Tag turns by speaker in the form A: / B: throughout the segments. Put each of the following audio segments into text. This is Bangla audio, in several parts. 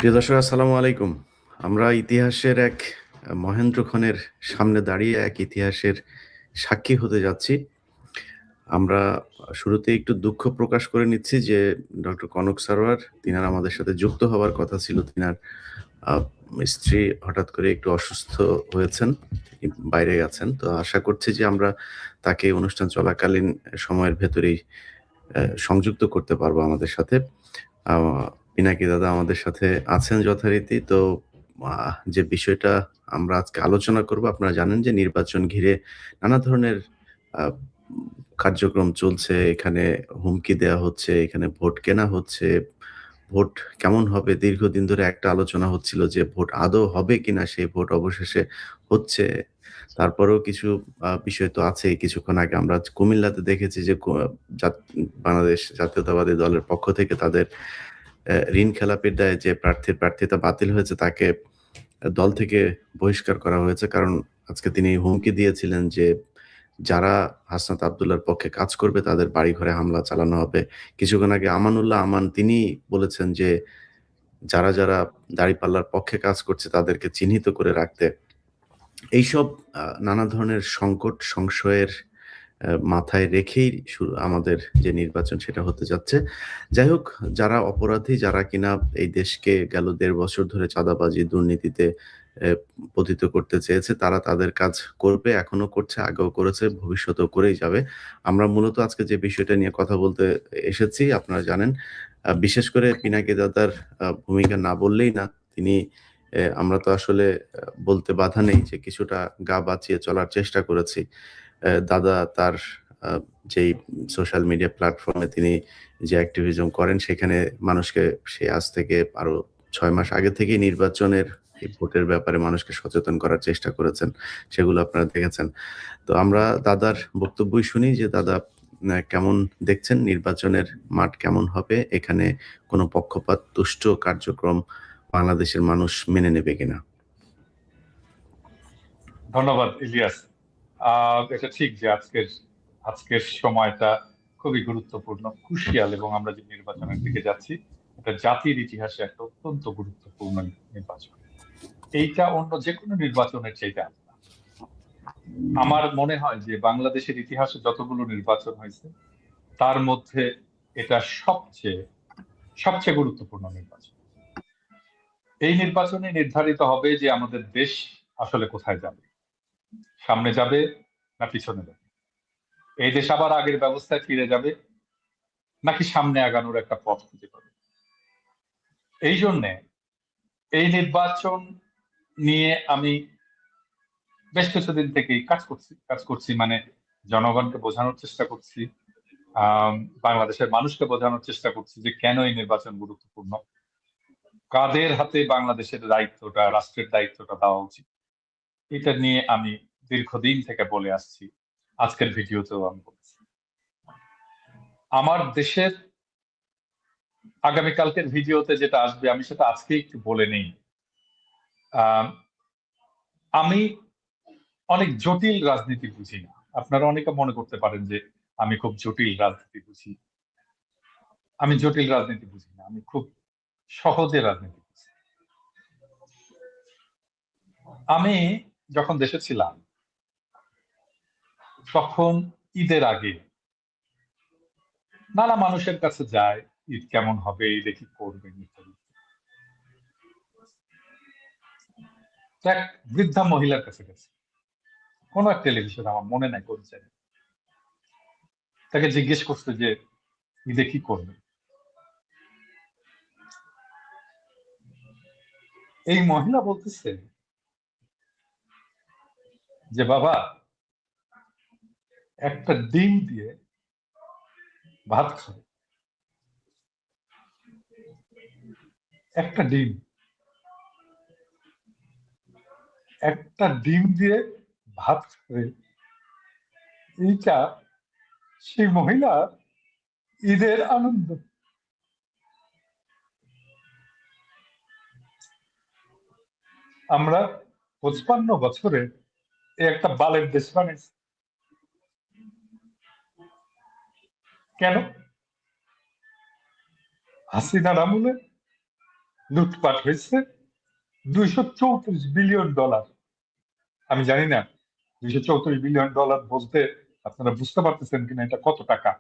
A: প্রিয় দর্শক আসসালামু আলাইকুম। আমরা ইতিহাসের এক মহেন্দ্রক্ষণের সামনে দাঁড়িয়ে এক ইতিহাসের সাক্ষী হতে যাচ্ছি। আমরা শুরুতেই একটু দুঃখ প্রকাশ করে নিচ্ছি যে ডক্টর কনক সারোয়ার তিনার আমাদের সাথে যুক্ত হওয়ার কথা ছিল। তিনার আ স্ত্রী হঠাৎ করে একটু অসুস্থ হয়েছেন। তিনি বাইরে গেছেন। তো আশা করছি যে আমরা তাকে অনুষ্ঠান চলাকালীন সময়ের ভেতরেই সংযুক্ত করতে পারবো আমাদের সাথে। আ পিনাকি দাদা আমাদের সাথে আছেন যথারীতি। তো যে বিষয়টা আমরা আজকে আলোচনা করব, আপনারা জানেন যে নির্বাচন ঘিরে নানা ধরনের আ কার্যক্রম চলছে। এখানে হুমকি দেয়া হচ্ছে, এখানে ভোট কেনা হচ্ছে। ভোট কেমন হবে? দীর্ঘদিন ধরে একটা আলোচনা হচ্ছিল যে ভোট আদৌ হবে কিনা? সেই ভোট অবশেষে হচ্ছে। তারপরেও কিছু বিষয় তো আছেই। কিছুক্ষণ আগে আমরা কুমিল্লাতে দেখেছি যে জাত বাংলাদেশ জাতীয়তাবাদী দলের পক্ষ থেকে তাদের ঋণ খেলাপির দায়ে যে প্রার্থীর প্রার্থিতা বাতিল হয়েছে তাকে দল থেকে বহিষ্কার করা হয়েছে। কারণ আজকে তিনি হুমকি দিয়েছিলেন যে, যারা হাসনাত আব্দুল্লাহর পক্ষে কাজ করবে তাদের বাড়িঘরে হামলা চালানো হবে। কিছুক্ষণ আগে আমানুল্লাহ আমান তিনি বলেছেন যে, যারা দাঁড়িপাল্লার পক্ষে কাজ করছে তাদেরকে চিহ্নিত করে রাখতে। এইসব নানা ধরনের সংকট সংশয়ের মাথায় রেখেই আমাদের যে নির্বাচন সেটা হতে যাচ্ছে। যাই হোক, যারা অপরাধী, যারা কিনা এই দেশকে গেল ১.৫ বছর ধরে চাঁদাবাজি, দুর্নীতিতে এ পতিত করতে চেয়েছে, তারা তাদের কাজ করবে। এখনো করছে, আগেও করেছে, ভবিষ্যতেও করেই যাবে। আমরা মূলত আজকে যে বিষয়টা নিয়ে কথা বলতে এসেছি, আপনারা জানেন, বিশেষ করে পিনাকি দাদার ভূমিকা না বললেই না। তিনি আমরা তো আসলে বলতে বাধা নেই যে কিছুটা গা বাঁচিয়ে চলার চেষ্টা করেছি। দাদা তার আ যেই সোশ্যাল মিডিয়া প্ল্যাটফর্মে তিনি যে অ্যাক্টিভিজম করেন সেখানে মানুষকে সে আজ থেকে আরো ৬ মাস আগে থেকেই নির্বাচনের এই ভোটের ব্যাপারে মানুষকে সচেতন করার চেষ্টা করেছেন। সেগুলো আপনারা দেখেছেন। তো আমরা দাদার বক্তব্যই শুনি যে দাদা কেমন দেখছেন নির্বাচনের মাঠ কেমন হবে? এখানে কোনো পক্ষপাত তুষ্ট কার্যক্রম বাংলাদেশের মানুষ মেনে নেবে কিনা?
B: ধন্যবাদ ইলিয়াস। এটা ঠিক যে আজকের সময়টা খুবই গুরুত্বপূর্ণ, ক্রুশিয়াল, এবং আমরা যে নির্বাচনের দিকে যাচ্ছি এটা জাতির ইতিহাসে একটা অত্যন্ত গুরুত্বপূর্ণ নির্বাচন। এইটা অন্য যে কোনো নির্বাচনের চাইতে আলাদা। আমার মনে হয় যে বাংলাদেশের ইতিহাসে যতগুলো নির্বাচন হয়েছে তার মধ্যে এটা সবচেয়ে সবচেয়ে গুরুত্বপূর্ণ নির্বাচন। এই নির্বাচনে নির্ধারিত হবে যে আমাদের দেশ আসলে কোথায় যাবে, সামনে যাবে না পিছনে যাবে, এই দেশ আবার আগের ব্যবস্থায় ফিরে যাবে নাকি সামনে আগানোর একটা পথ খুঁজে পাবে। এই জন্যে এই নির্বাচন নিয়ে আমি বেশ কিছুদিন থেকেই কাজ করছি মানে জনগণকে বোঝানোর চেষ্টা করছি, বাংলাদেশের মানুষকে বোঝানোর চেষ্টা করছি যে কেন এই নির্বাচন গুরুত্বপূর্ণ, কাদের হাতে বাংলাদেশের দায়িত্বটা, রাষ্ট্রের দায়িত্বটা দেওয়া উচিত। এটা নিয়ে আমি দীর্ঘদিন থেকে বলে আসছি, আজকের ভিডিওতেও আমি বলছি। আমার দেশের আগামীকালকের ভিডিওতে যেটা আসবে আমি সেটা আজকে একটু বলে নেই। আমি অনেক জটিল রাজনীতি বুঝি না। আপনারা অনেকে মনে করতে পারেন যে আমি খুব জটিল রাজনীতি বুঝি। আমি জটিল রাজনীতি বুঝি না, আমি খুব সহজে রাজনীতি বুঝি। আমি যখন দেশে ছিলাম তখন ঈদের আগে নানা মানুষের কাছে যায়, ঈদ কেমন হবে, ঈদে কি করবেন ইত্যাদি। এক বৃদ্ধা মহিলার কাছে গেছে, কোন এক টেলিভিশন, আমার মনে নাই কোন চ্যানেল, তাকে জিজ্ঞেস করছে যে ঈদে কি করবে। এই মহিলা বলতেছে যে বাবা, একটা ডিম দিয়ে ভাত খাবে, একটা ডিম, একটা ডিম দিয়ে ভাত খাবে। এইটা সেই মহিলা ঈদের আনন্দ। আমরা 55 বছরে একটা বালের দেশ বানাইছি। কেন? হাসিনার আমলে লুটপাট হয়েছে $234 বিলিয়ন। আমি জানি না $234 বিলিয়ন বলতে আপনারা বুঝতে পারতেছেন কিনা, এটা কত টাকা।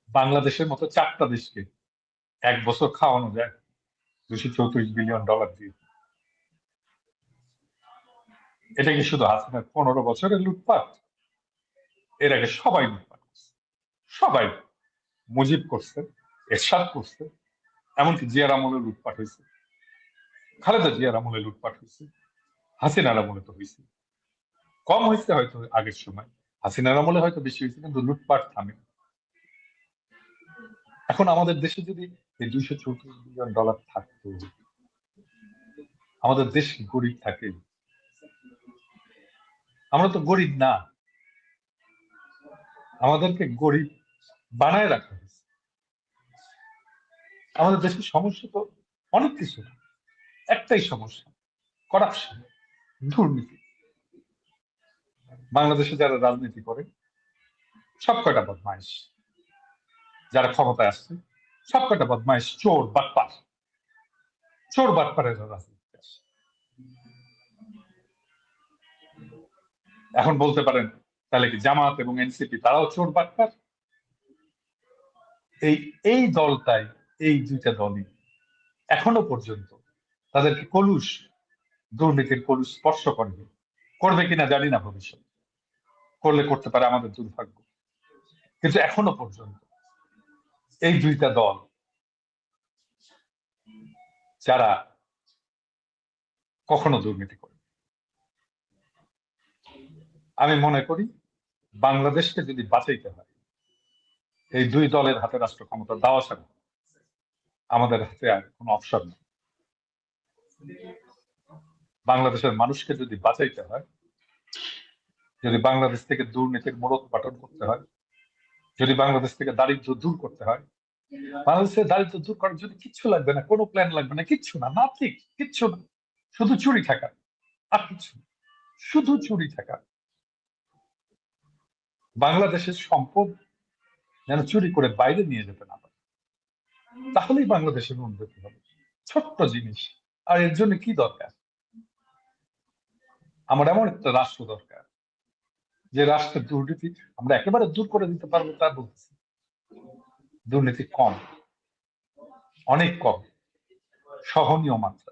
B: বাংলাদেশের মতো 4টা দেশকে এক বছর খাওয়ানো যায় $234 বিলিয়ন দিয়ে। এটা কি শুধু হাসিনার 15 বছরের লুটপাট? এর আগে সবাই লুটপাট করছে, সবাই। মুজিব করছে, এরশাদ করছে, এমনকি জিয়ার আমলে লুটপাট হয়েছে, খালেদা জিয়ার আমলে লুটপাট হয়েছে, হাসিনার আমলে তো হয়েছে। কম হয়েছে হয়তো আগের সময়, হাসিনার আমলে হয়তো বেশি হয়েছে, কিন্তু লুটপাট থামে। এখন আমাদের দেশে যদি এই $234 বিলিয়ন থাকতো, আমাদের দেশ গরিব থাকে? আমরা তো গরিব না, আমাদেরকে গরিব বানায় রাখা হয়েছে। আমাদের দেশের সমস্যা তো অনেক কিছু না, একটাই সমস্যা, করাপশন, দুর্নীতি। বাংলাদেশে যারা রাজনীতি করে সব কয়টা বদমাইশ, যারা ক্ষমতায় আসছে সব কয়টা বদমাইশ, চোর বাটপার। চোর বাটপারের রাজনীতি আসে। এখন বলতে পারেন তাহলে কি জামাত এবং এনসিপি তারাও চোর বাটপার? এই দলটাই, এই দুইটা দলই এখনো পর্যন্ত তাদেরকে কলুষ, দুর্নীতির কলুষ স্পর্শ করবে কিনা জানি না, ভবিষ্যৎ করলে করতে পারে, আমাদের দুর্ভাগ্য। কিন্তু এখনো পর্যন্ত এই দুইটা দল যারা কখনো দুর্নীতি করে। আমি মনে করি বাংলাদেশকে যদি বাঁচাইতে হয়, এই দুই দলের হাতে রাষ্ট্র ক্ষমতা দেওয়া ছাড়া আমাদের হাতে আর কোনো অপশন নেই। বাংলাদেশের মানুষকে যদি বাঁচাইতে হয়, যদি বাংলাদেশ থেকে দুর্নীতির মূলোৎপাটন করতে হয়, যদি বাংলাদেশ থেকে দারিদ্র দূর করতে হয়, বাংলাদেশের দারিদ্র দূর করার জন্য কিচ্ছু লাগবে না, কোনো প্ল্যান লাগবে না, কিচ্ছু না, নাথিং, কিচ্ছু না, শুধু চুরি থাকা, আর কিছু, শুধু চুরি থাকা। বাংলাদেশের সম্পদ যেন চুরি করে বাইরে নিয়ে যেতে না পারে, তাহলেই বাংলাদেশের উন্নতি হবে। ছোট্ট জিনিস, আর এর জন্য কি দরকার? আমার এমন একটা রাষ্ট্র দরকার যে রাষ্ট্রের দুর্নীতি আমরা একেবারে দূর করে দিতে পারবো, তা বলছি। দুর্নীতি কম, অনেক কম, সহনীয় মাত্রা।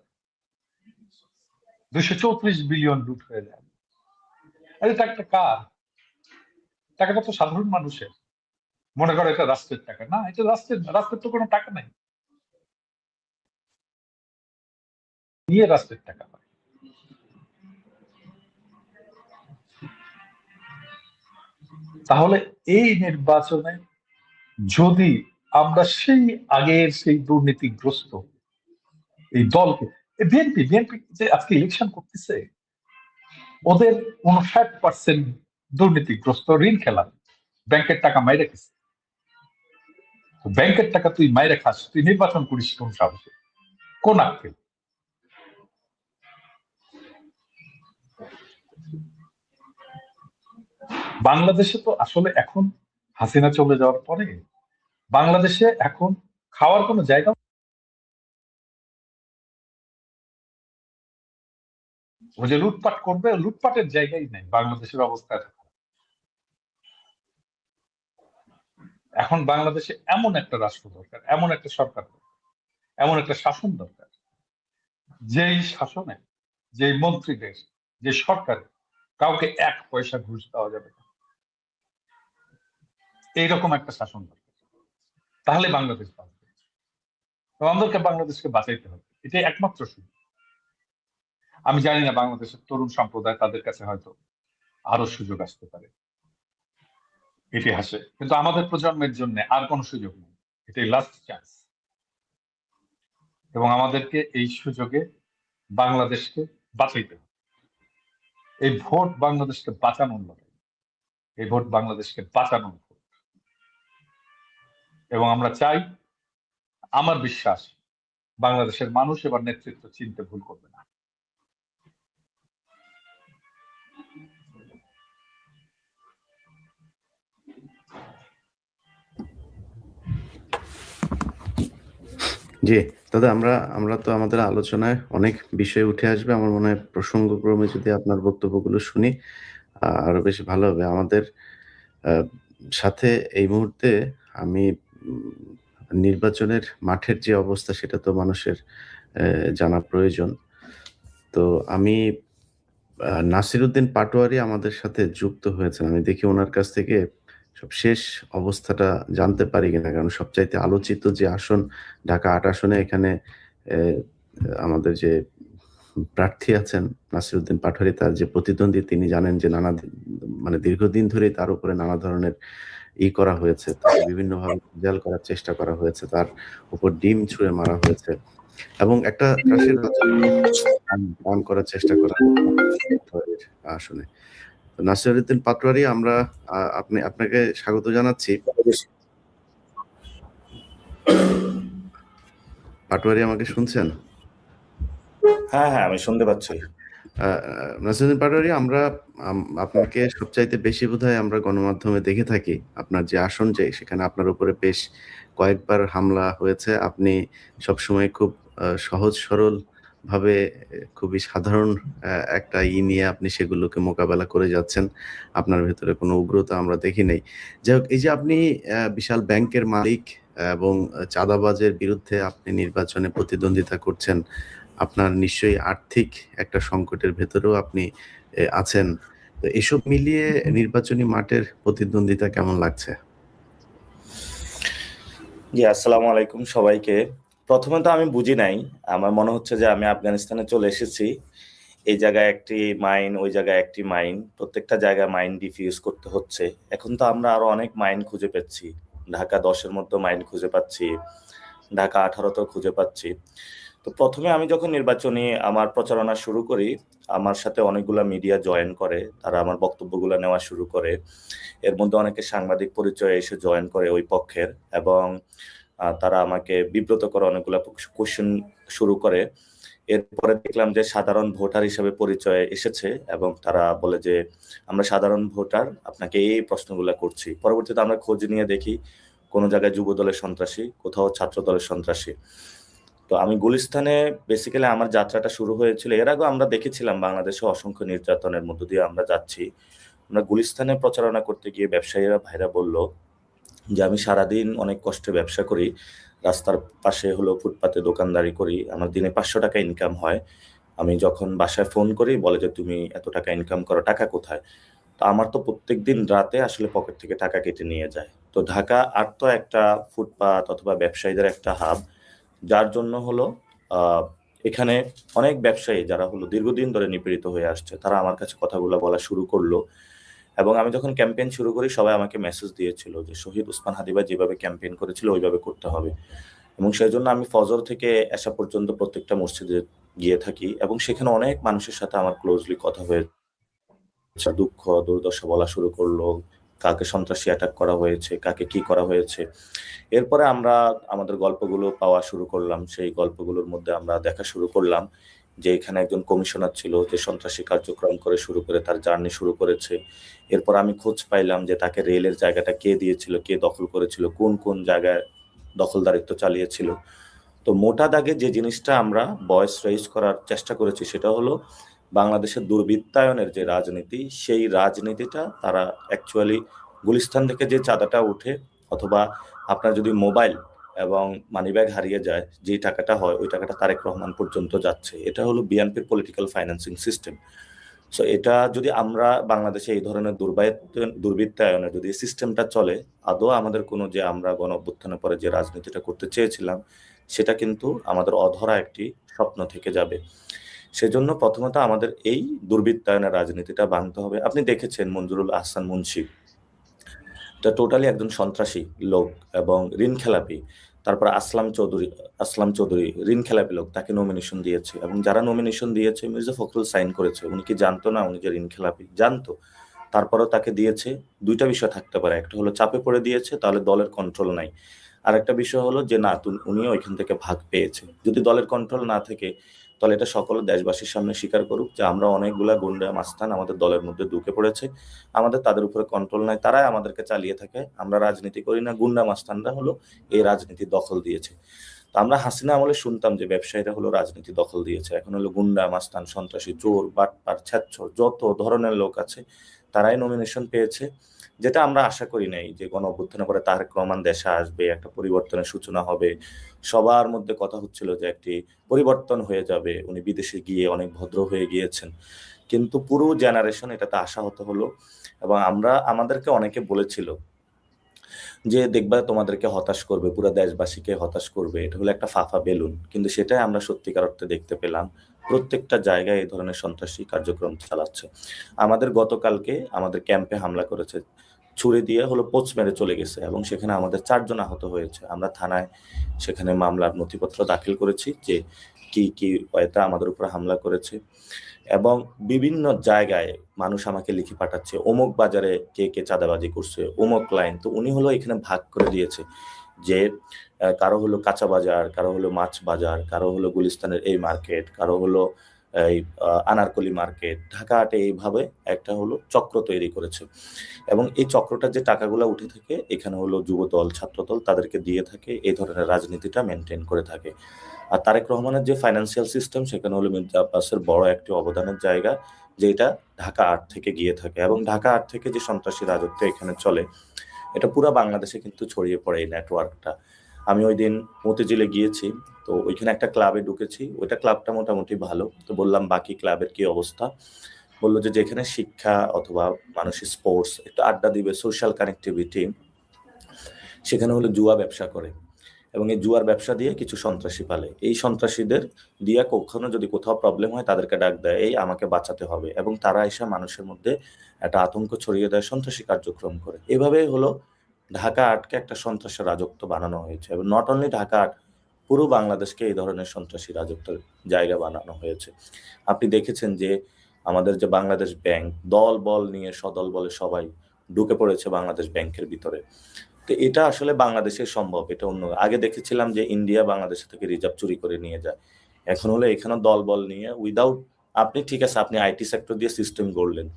B: 234 বিলিয়ন লুট হয়ে যায়। আরে টাকাটা কার? টাকাটা তো সাধারণ মানুষের। মনে করো এটা রাষ্ট্রের টাকা না, এটা রাষ্ট্রের তো কোনো টাকা নাই, নিয়ে রাষ্ট্রের টাকা পায়। তাহলে এই নির্বাচনে যদি আমরা সেই আগের সেই দুর্নীতিগ্রস্ত এই দলকে, বিএনপি বিএনপি যে আজকে ইলেকশন করতেছে, ওদের 59% দুর্নীতিগ্রস্ত, ঋণ খেলা, ব্যাংকের টাকা মাইরে খেছে। ব্যাংকের টাকা তুই মাইরে খাস, তুই নির্বাচন করিস কোন সাহসে, কোন আক্কেল? বাংলাদেশে তো আসলে এখন হাসিনা চলে যাওয়ার পরে বাংলাদেশে এখন খাওয়ার কোনো জায়গা, ও যে লুটপাট করবে, লুটপাটের জায়গাই নাই। বাংলাদেশের অবস্থা এখন বাংলাদেশে এমন একটা রাষ্ট্র দরকার, এমন একটা সরকার দরকার, এমন একটা শাসন দরকার, যেই শাসনে, যেই মন্ত্রীদের, যে সরকারে কাউকে 1 পয়সা ঘুষ দেওয়া যাবে না, এইরকম একটা শাসন দরকার। তাহলে বাংলাদেশ বাঁচবে। আমাদেরকে বাংলাদেশকে বাঁচাইতে হবে, এটাই একমাত্র সুযোগ। আমি জানি না বাংলাদেশের তরুণ সম্প্রদায়, তাদের কাছে হয়তো আরো সুযোগ আসতে পারে ইতিহাসে, কিন্তু আমাদের প্রজন্মের জন্য আর কোনো সুযোগ নেই, এটাই লাস্ট চান্স। এবং আমাদেরকে এই সুযোগে বাংলাদেশকে বাঁচাইতে হবে। এই ভোট বাংলাদেশকে বাঁচানোর লড়াই, এই ভোট বাংলাদেশকে বাঁচানোর ভোট। এবং আমরা চাই, আমার বিশ্বাস বাংলাদেশের মানুষ এবার নেতৃত্ব চিনতে ভুল করবে না।
A: জি, দাদা আমরা আমরা তো আমাদের আলোচনায় অনেক বিষয় উঠে আসবে। আমার মনে হয় প্রসঙ্গক্রমে যদি আপনার বক্তব্যগুলো শুনি আরো বেশি ভালো হবে। আমাদের আ সাথে এই মুহূর্তে আমি উম নির্বাচনের মাঠের যে অবস্থা সেটা তো মানুষের জানা প্রয়োজন। তো আমি নাসিরউদ্দিন পাটোয়ারি আমাদের সাথে যুক্ত হয়েছেন। আমি দেখি উনার কাছ থেকে সব শেষ অবস্থাটা জানতে পারি কিনা। কারণ সবচাইতে আলোচিত যে আসন ঢাকা ৮ আসনে এখানে অ্যা আমাদের যে প্রার্থী আছেন নাসিরউদ্দিন পাটোয়ারি তার যে প্রতিদ্বন্দ্বী তিনি জানেন যে মানে দীর্ঘদিন ধরেই তার উপরে নানা ধরনের করা হয়েছে। তাকে বিভিন্নভাবে ভেজাল করার চেষ্টা করা হয়েছে। তার উপর ডিম ছুঁড়ে মারা হয়েছে এবং একটা ত্রাসের রাজত্ব কায়েম করার চেষ্টা করা পাটোয়ারির আসনে। তো নাসিরউদ্দিন পাটোয়ারি আমরা আপনাকে স্বাগত জানাচ্ছি। পাটোয়ারি আমাকে শুনছেন?
C: হ্যাঁ, হ্যাঁ, আমি শুনতে পাচ্ছি।
A: আ নাসিরউদ্দিন পাটোয়ারি আমরা আপনাকে সবচাইতে বেশি বোধহয় আমরা গণমাধ্যমে দেখে থাকি। আপনার যে আসন সেখানে আপনার উপরে বেশ কয়েকবার হামলা হয়েছে। আপনি সবসময় খুব সহজ সরল ভাবে খুবই সাধারণ একটা নিয়ে আপনি সেগুলোকে মোকাবেলা করে যাচ্ছেন। আপনার ভেতরে কোনো উগ্রতা আমরা দেখি নাই। যাই হোক এই যে আপনি বিশাল ব্যাংকের মালিক এবং চাঁদাবাজের বিরুদ্ধে আপনি নির্বাচনে প্রতিদ্বন্দ্বিতা করছেন। আপনার নিশ্চয়ই আর্থিক একটা সংকটের ভেতরেও আপনি আছেন। তো এসব মিলিয়ে নির্বাচনী মাঠের প্রতিদ্বন্দ্বিতা কেমন লাগছে?
C: জি, আসসালামু আলাইকুম সবাইকে। প্রথমে তো আমি বুঝি নাই। আমার মনে হচ্ছে যে আমি আফগানিস্তানে চলে এসেছি। এই জায়গায় একটি মাইন, ওই জায়গায় একটি মাইন। প্রত্যেকটা জায়গায় মাইন ডিফিউজ করতে হচ্ছে। এখন তো আমরা আরো অনেক মাইন খুঁজে পাচ্ছি। ঢাকা ১০ এর মধ্যে মাইন খুঁজে পাচ্ছি। ঢাকা ১৮ তেও খুঁজে পাচ্ছি। তো প্রথমে আমি যখন নির্বাচনী আমার প্রচারণা শুরু করি, আমার সাথে অনেকগুলা মিডিয়া জয়েন করে। তারা আমার বক্তব্যগুলো নেওয়া শুরু করে। এর মধ্যে অনেকে সাংবাদিক পরিচয়ে এসে জয়েন করে ওই পক্ষের এবং তারা আমাকে বিব্রত করে অনেকগুলা কোয়েশ্চেন শুরু করে। এরপরে দেখলাম যে সাধারণ ভোটার হিসেবে পরিচয়ে এসেছে এবং তারা বলে যে, "আমরা সাধারণ ভোটার, আপনাকে এই প্রশ্নগুলা করছি।" পরবর্তীতে আমরা খোঁজ নিয়ে দেখি, কোন জায়গায় যুবদলের সন্ত্রাসী, কোথাও ছাত্রদলের সন্ত্রাসী। তো আমি গুলিস্তানে বেসিক্যালি আমার যাত্রাটা শুরু হয়েছিল। এর আগেও আমরা দেখেছিলাম বাংলাদেশে অসংখ্য নির্যাতনের মধ্য দিয়ে আমরা যাচ্ছি। আমরা গুলিস্তানে প্রচারণা করতে গিয়ে ব্যবসায়ীরা ভাইরা বলল যে, "আমি সারাদিন অনেক কষ্টে ব্যবসা করি। রাস্তার পাশে হলো ফুটপাতে দোকানদারি করি। আমার দিনে ৳৫০০ ইনকাম হয়। আমি যখন বাসায় ফোন করি বলে যে, 'তুমি এত টাকা ইনকাম করো, টাকা কোথায়?' তো আমার তো প্রত্যেকদিন রাতে আসলে পকেট থেকে টাকা কেটে নিয়ে যায়। তো ঢাকা আর তো একটা ফুটপাত অথবা ব্যবসায়ীদের একটা হাব। যার জন্য হলো আ এখানে অনেক ব্যবসায়ী যারা হলো দীর্ঘদিন ধরে নিপীড়িত হয়ে আসছে, তারা আমার কাছে কথাগুলা বলা শুরু করল। এবং আমি যখন ক্যাম্পেইন শুরু করি সবাই আমাকে মেসেজ দিয়েছিল যে, "শহীদ ওসমান হাদি ভাই যেভাবে ক্যাম্পেইন করেছিল ওইভাবে করতে হবে।" এবং সেজন্য আমি ফজর থেকে এশা পর্যন্ত প্রত্যেকটা মসজিদে গিয়ে থাকি এবং সেখানে অনেক মানুষের সাথে আমার ক্লোজলি কথা হয়েছে। দুঃখ, দুর্দশা বলা শুরু করল। কাকে সন্ত্রাসী অ্যাটাক করা হয়েছে, কাকে কি করা হয়েছে। এরপরে আমরা আমাদের গল্পগুলো পাওয়া শুরু করলাম। সেই গল্পগুলোর মধ্যে আমরা দেখা শুরু করলাম যে এখানে একজন কমিশনার ছিল যে সন্ত্রাসী কার্যক্রম করে শুরু করে তার জার্নি শুরু করেছে। এরপর আমি খোঁজ পাইলাম যে তাকে রেলের জায়গাটা কে দিয়েছিল, কে দখল করেছিল, কোন, কোন জায়গায় দখলদারিত্ব চালিয়েছিল। তো মোটা দাগে যে জিনিসটা আমরা ভয়েস রেইজ করার চেষ্টা করেছি সেটা হলো বাংলাদেশের দুর্বৃত্তায়নের যে রাজনীতি, সেই রাজনীতিটা তারা অ্যাকচুয়ালি গুলিস্তান থেকে যে চাঁদাটা উঠে অথবা আপনার যদি মোবাইল এবং মানিব্যাগ হারিয়ে যায়, যেই টাকাটা হয় ওই টাকাটা তারেক রহমান পর্যন্ত যাচ্ছে। এটা হলো বিএনপির পলিটিক্যাল ফাইন্যান্সিং সিস্টেম। সো এটা যদি আমরা বাংলাদেশে এই ধরনের দুর্বৃত্তায়নের যদি সিস্টেমটা চলে, আদৌ আমাদের কোনো যে আমরা গণ-অভ্যুত্থানের পরে যে রাজনীতিটা করতে চেয়েছিলাম, সেটা কিন্তু আমাদের অধরা একটি স্বপ্ন থেকে যাবে। সেজন্য প্রথমত আমাদের এই দুর্বৃত্তায়নের রাজনীতিটা ভাঙতে হবে। আপনি দেখেছেন মঞ্জুরুল আহসান মুন্সী। এটা টোটালি একজন সন্ত্রাসী লোক এবং ঋণ খেলাপি। তারপর আসলাম চৌধুরী ঋণ খেলাপি লোক। তাকে নমিনেশন দিয়েছে এবং যারা নমিনেশন দিয়েছে মির্জা ফখরুল সাইন করেছে। উনি কি জানতো না উনি যে ঋণ খেলাপি? জানতো। তারপরেও তাকে দিয়েছে। ২ টা বিষয় থাকতে পারে। একটা হলো চাপে পড়ে দিয়েছে, তাহলে দলের কন্ট্রোল নাই। আরেকটা বিষয় হলো যে না উনিও এখান থেকে ভাগ পেয়েছে। যদি দলের কন্ট্রোল না থাকে, তাহলে এটা সকল দেশবাসীর সামনে স্বীকার করুক যে আমরা অনেকগুলা গুন্ডা মাস্তান আমাদের দলের মধ্যে ঢুকে পড়েছে। আমাদের তাদের উপরে কন্ট্রোল নাই। তারাই আমাদেরকে চালিয়ে থাকে। আমরা রাজনীতি করি না। গুন্ডা মাস্তানরা হলো এই রাজনীতি দখল দিয়েছে। তো আমরা হাসিনা আমলে শুনতাম যে ব্যবসায়ীরা হলো রাজনীতি দখল দিয়েছে, এখন হলো গুন্ডা, মাস্তান, সন্ত্রাসী, চোর, বাটপার, ছ্যাচ্ছর যত ধরনের লোক আছে তারাই নমিনেশন পেয়েছে, যেটা আমরা আশা করি নাই যে গণ অভ্যুত্থানের পরে তারেক রহমান দেশে আসবে, একটা পরিবর্তনের সূচনা হবে। সবার মধ্যে কথা হচ্ছিল যে একটি পরিবর্তন হয়ে যাবে, উনি বিদেশে গিয়ে অনেক ভদ্র হয়ে গিয়েছেন, কিন্তু পুরো জেনারেশন এটাতে আশাহত হলো। এবং আমাদেরকে অনেকে বলেছিল যে দেখবা তোমাদেরকে হতাশ করবে, পুরো দেশবাসীকে হতাশ করবে, এটা হলো একটা ফাফা বেলুন। কিন্তু সেটাই আমরা সত্যিকার অর্থে দেখতে পেলাম, প্রত্যেকটা জায়গায় এই ধরনের সন্ত্রাসী কার্যক্রম চালাচ্ছে। আমাদের গতকালকে আমাদের ক্যাম্পে হামলা করেছে, ছুরি দিয়ে হলো পোচ মেরে চলে গেছে, এবং সেখানে আমাদের 4 জন আহত হয়েছে। আমরা থানায় সেখানে মামলার নথিপত্র দাখিল করেছি যে কি কি ওয়েতে আমাদের উপর হামলা করেছে। এবং বিভিন্ন জায়গায় মানুষ আমাকে লিখে পাঠাচ্ছে অমুক বাজারে কে কে চাঁদাবাজি করছে, অমুক লাইন। তো উনি হলো এখানে ভাগ করে দিয়েছে যে কারো হলো কাঁচা বাজার, কারো হলো মাছ বাজার, কারো হলো গুলিস্তানের এই মার্কেট, কারো হলো এই আনারকলি মার্কেট, ঢাকা হাটে এইভাবে একটা হলো চক্র তৈরি করেছে। এবং এই চক্রটার যে টাকাগুলো উঠে থাকে এখানে হলো যুবদল, ছাত্রদল তাদেরকে দিয়ে থাকে, এই ধরনের রাজনীতিটা মেনটেন করে থাকে। আর তারেক রহমানের যে ফাইন্যান্সিয়াল সিস্টেম সেখানে হলো মির্জা আব্বাসের বড় একটি অবদানের জায়গা, যেটা ঢাকা আট থেকে গিয়ে থাকে। এবং ঢাকা আট থেকে যে সন্ত্রাসী রাজত্ব এখানে চলে, এটা পুরো বাংলাদেশে কিন্তু ছড়িয়ে পড়ে এই নেটওয়ার্কটা। আমি ওই দিন মতিঝিলে গিয়েছি, তো ওইখানে একটা ক্লাবে ঢুকেছি, ওইটা ক্লাবটা মোটামুটি ভালো। তো বললাম বাকি ক্লাবের কি অবস্থা, বললো যে যেখানে শিক্ষা অথবা মানুষের স্পোর্টস একটু আড্ডা দিবে, সোশ্যাল কানেক্টিভিটি, সেখানে হলো জুয়া ব্যবসা করে, এবং এই জুয়ার ব্যবসা দিয়ে কিছু সন্ত্রাসী পালে। এই সন্ত্রাসীদের দিয়ে কখনো যদি কোথাও প্রবলেম হয় তাদেরকে ডাক দেয়, এই আমাকে বাঁচাতে হবে, এবং তারা এসে মানুষের মধ্যে একটা আতঙ্ক ছড়িয়ে দেয়, সন্ত্রাসী কার্যক্রম করে। এভাবে হলো ঢাকা আটকে একটা সন্ত্রাসী রাজত্ব বানানো হয়েছে। এবং নট অনলি ঢাকা আট, পুরো বাংলাদেশকে এই ধরনের সন্ত্রাসী রাজত্বের জায়গা বানানো হয়েছে। আপনি দেখেছেন যে আমাদের যে বাংলাদেশ ব্যাংক, দল বল নিয়ে সদল বলে সবাই ঢুকে পড়েছে বাংলাদেশ ব্যাংকের ভিতরে। তো এটা আসলে বাংলাদেশে সম্ভব, এটা অন্য। আগে দেখেছিলাম যে ইন্ডিয়া বাংলাদেশ থেকে রিজার্ভ চুরি করে নিয়ে যায়, এখন হলো এখানে দল বল নিয়ে উইদাউট, আপনি ঠিক আছে আপনি আইটি সেক্টর দিয়ে সিস্টেম গড়লেন,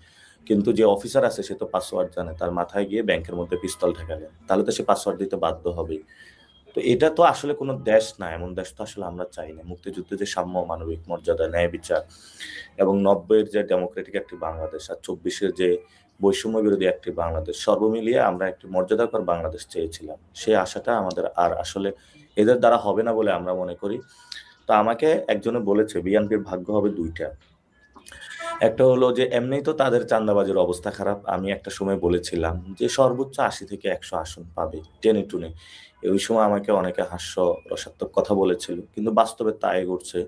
C: কিন্তু যে অফিসার আছে সে তো পাসওয়ার্ড জানে, তার মাথায় গিয়ে ব্যাংকের মধ্যে পিস্তল ঠেকালেন, তাহলে তো সে পাসওয়ার্ড দিতে বাধ্য হবে। তো এটা তো আসলে কোনো দেশ না, এমন দেশ তো আসলে আমরা চাই না। মুক্তিযুদ্ধে যে সাম্য, মানবিক মর্যাদা, ন্যায় বিচার, এবং 90-এর যে ডেমোক্রেটিক একটি বাংলাদেশ, আর 24-এর যে বৈষম্য বিরোধী একটি বাংলাদেশ, সর্বমিলিয়ে আমরা একটি মর্যাদাকর বাংলাদেশ চেয়েছিলাম। সেই আশাটা আমাদের আর আসলে এদের দ্বারা হবে না বলে আমরা মনে করি। তো আমাকে একজনে বলেছে বিএনপির ভাগ্য হবে দুইটা, একটা হলো যে এমনিই তো তাদের চাঁদাবাজির অবস্থা খারাপ। আমি একটা সময় বলেছিলাম যে সর্বোচ্চ 80 থেকে 100 আসন পাবে টেনে টুনে। ওই সময় আমাকে অনেকে হাস্য রসাত্মক কথা বলেছিল, কিন্তু বাস্তবে তাই ঘটছে।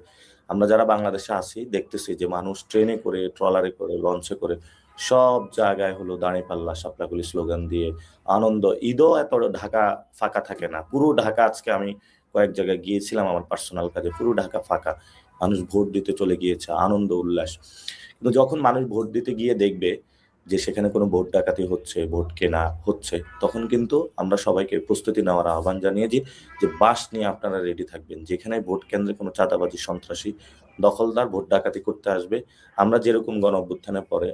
C: আমরা যারা বাংলাদেশে আছি দেখতেছি যে মানুষ ট্রেনে করে, ট্রলারে করে, লঞ্চে করে সব জায়গায় হলো দাঁড়িপাল্লা, শাপলাকলি স্লোগান দিয়ে আনন্দ। ঈদও এত ঢাকা ফাঁকা থাকে না, পুরো ঢাকা, আজকে আমি কয়েক জায়গায় গিয়েছিলাম আমার পার্সোনাল কাজে, পুরো ঢাকা ফাঁকা, মানুষ ভোট দিতে চলে গিয়েছে, আনন্দ উল্লাস। কিন্তু যখন মানুষ ভোট দিতে গিয়ে দেখবে যে সেখানে কোনো ভোট ডাকাতি হচ্ছে, ভোট কেনা হচ্ছে, তখন কিন্তু আমরা সবাইকে প্রস্তুতি নেওয়ার আহ্বান জানিয়েছি যে বাস নিয়ে আপনারা রেডি থাকবেন, যেখানে ভোট কেন্দ্রে কোনো চাঁদাবাজি, সন্ত্রাসী, দখলদার ভোট ডাকাতি করতে আসবে, আমরা যেরকম গণ অভ্যুত্থানের পরে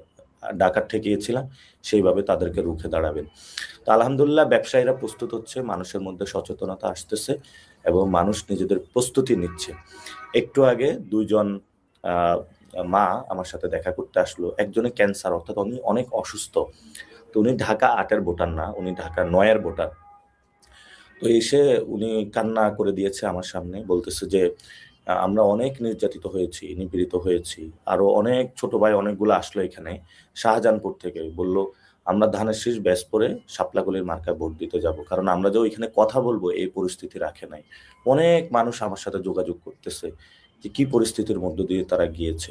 C: ডাকাত ঠেকিয়েছিলাম সেইভাবে তাদেরকে রুখে দাঁড়াবেন। তো আলহামদুলিল্লাহ ব্যবসায়ীরা প্রস্তুত হচ্ছে, মানুষের মধ্যে সচেতনতা আসতেছে এবং মানুষ নিজেদের প্রস্তুতি নিচ্ছে। একটু আগে 2 জন মা আমার সাথে দেখা করতে আসলো, একজনে ক্যান্সার, অর্থাৎ উনি অনেক অসুস্থ। তো উনি ঢাকা 8-এর ভোটার না, উনি ঢাকা 9-এর ভোটার। তো এসে উনি কান্না করে দিয়েছে আমার সামনে, বলতেছে যে আমরা অনেক নির্যাতিত হয়েছি, নিপীড়িত হয়েছি। আরো অনেক ছোট ভাই অনেকগুলো আসলো এখানে শাহজাহানপুর থেকে, বলল আমরা ধানের শীষ ব্যাস পরে শাপলাকলির মার্কায় ভোট দিতে যাব, কারণ আমরা যে ওইখানে কথা বলবো এই পরিস্থিতি রাখে নাই। অনেক মানুষ আমার সাথে যোগাযোগ করতেছে যে কি পরিস্থিতির মধ্য দিয়ে তারা গিয়েছে।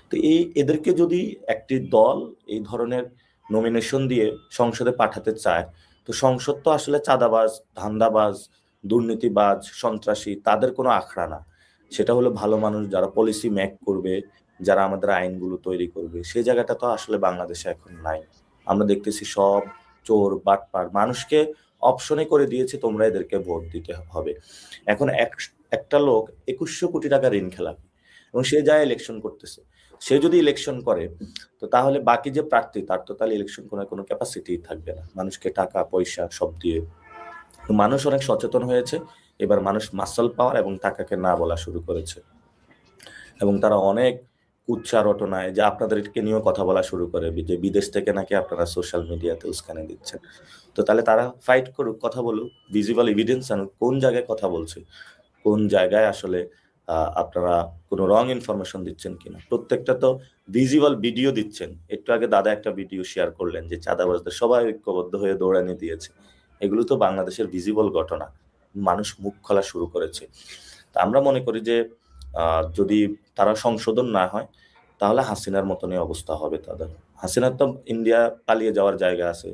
C: তো এদেরকে যদি একটি দল এই ধরনের নমিনেশন দিয়ে সংসদে পাঠাতে চায়, তো সংসদ তো আসলে চাঁদাবাজ, ধান্দাবাজ, দুর্নীতিবাজ, সন্ত্রাসী তাদের কোনো আখড়া না। সেটা হলো ভালো মানুষ যারা পলিসি মেক করবে, যারা আমাদের আইনগুলো তৈরি করবে। সেই জায়গাটা তো আসলে বাংলাদেশে এখন নাই। আমরা দেখতেছি সব চোর, বাটপার, মানুষকে অপশনে করে দিয়েছে তোমরা এদেরকে ভোট দিতে হবে। এখন একটা লোক 2100 কোটি টাকা ঋণ খেলাপি, এবং সে যায় ইলেকশন করতেছে। সে যদি ইলেকশন করে, তো তাহলে বাকি যে প্রার্থী তার তো তাহলে ইলেকশন করার কোনো ক্যাপাসিটি থাকবে না, মানুষকে টাকা পয়সা সব দিয়ে। মানুষ অনেক সচেতন হয়েছে, এবার মানুষ মাসল পাওয়ার এবং টাকাকে না বলা শুরু করেছে, এবং তারা অনেক উচ্চার রটনায় যে আপনাদেরকে নিয়েও কথা বলা শুরু করে যে বিদেশ থেকে নাকি আপনারা সোশ্যাল মিডিয়াতে উস্কানি দিচ্ছেন। তো তাহলে তারা ফাইট করুক, কথা বলুক, ভিজিবল এভিডেন্স আনুক, কোন জায়গায় কথা বলছে, কোন জায়গায় আসলে আপনারা কোনো রং ইনফরমেশন দিচ্ছেন কিনা। প্রত্যেকটা তো ভিজিবল ভিডিও দিচ্ছেন। একটু আগে দাদা একটা ভিডিও শেয়ার করলেন যে চাঁদাবাজদের সবাই ঐক্যবদ্ধ হয়ে দৌড়ানি দিয়েছে। এগুলো তো বাংলাদেশের ভিজিবল ঘটনা, মানুষ মুখ খোলা শুরু করেছে। তা আমরা মনে করি যে যদি তারা সংশোধন না হয় তাহলে হাসিনার মতনই অবস্থা হবে তাদের। হাসিনার তো ইন্ডিয়া পালিয়ে যাওয়ার জায়গা আছে,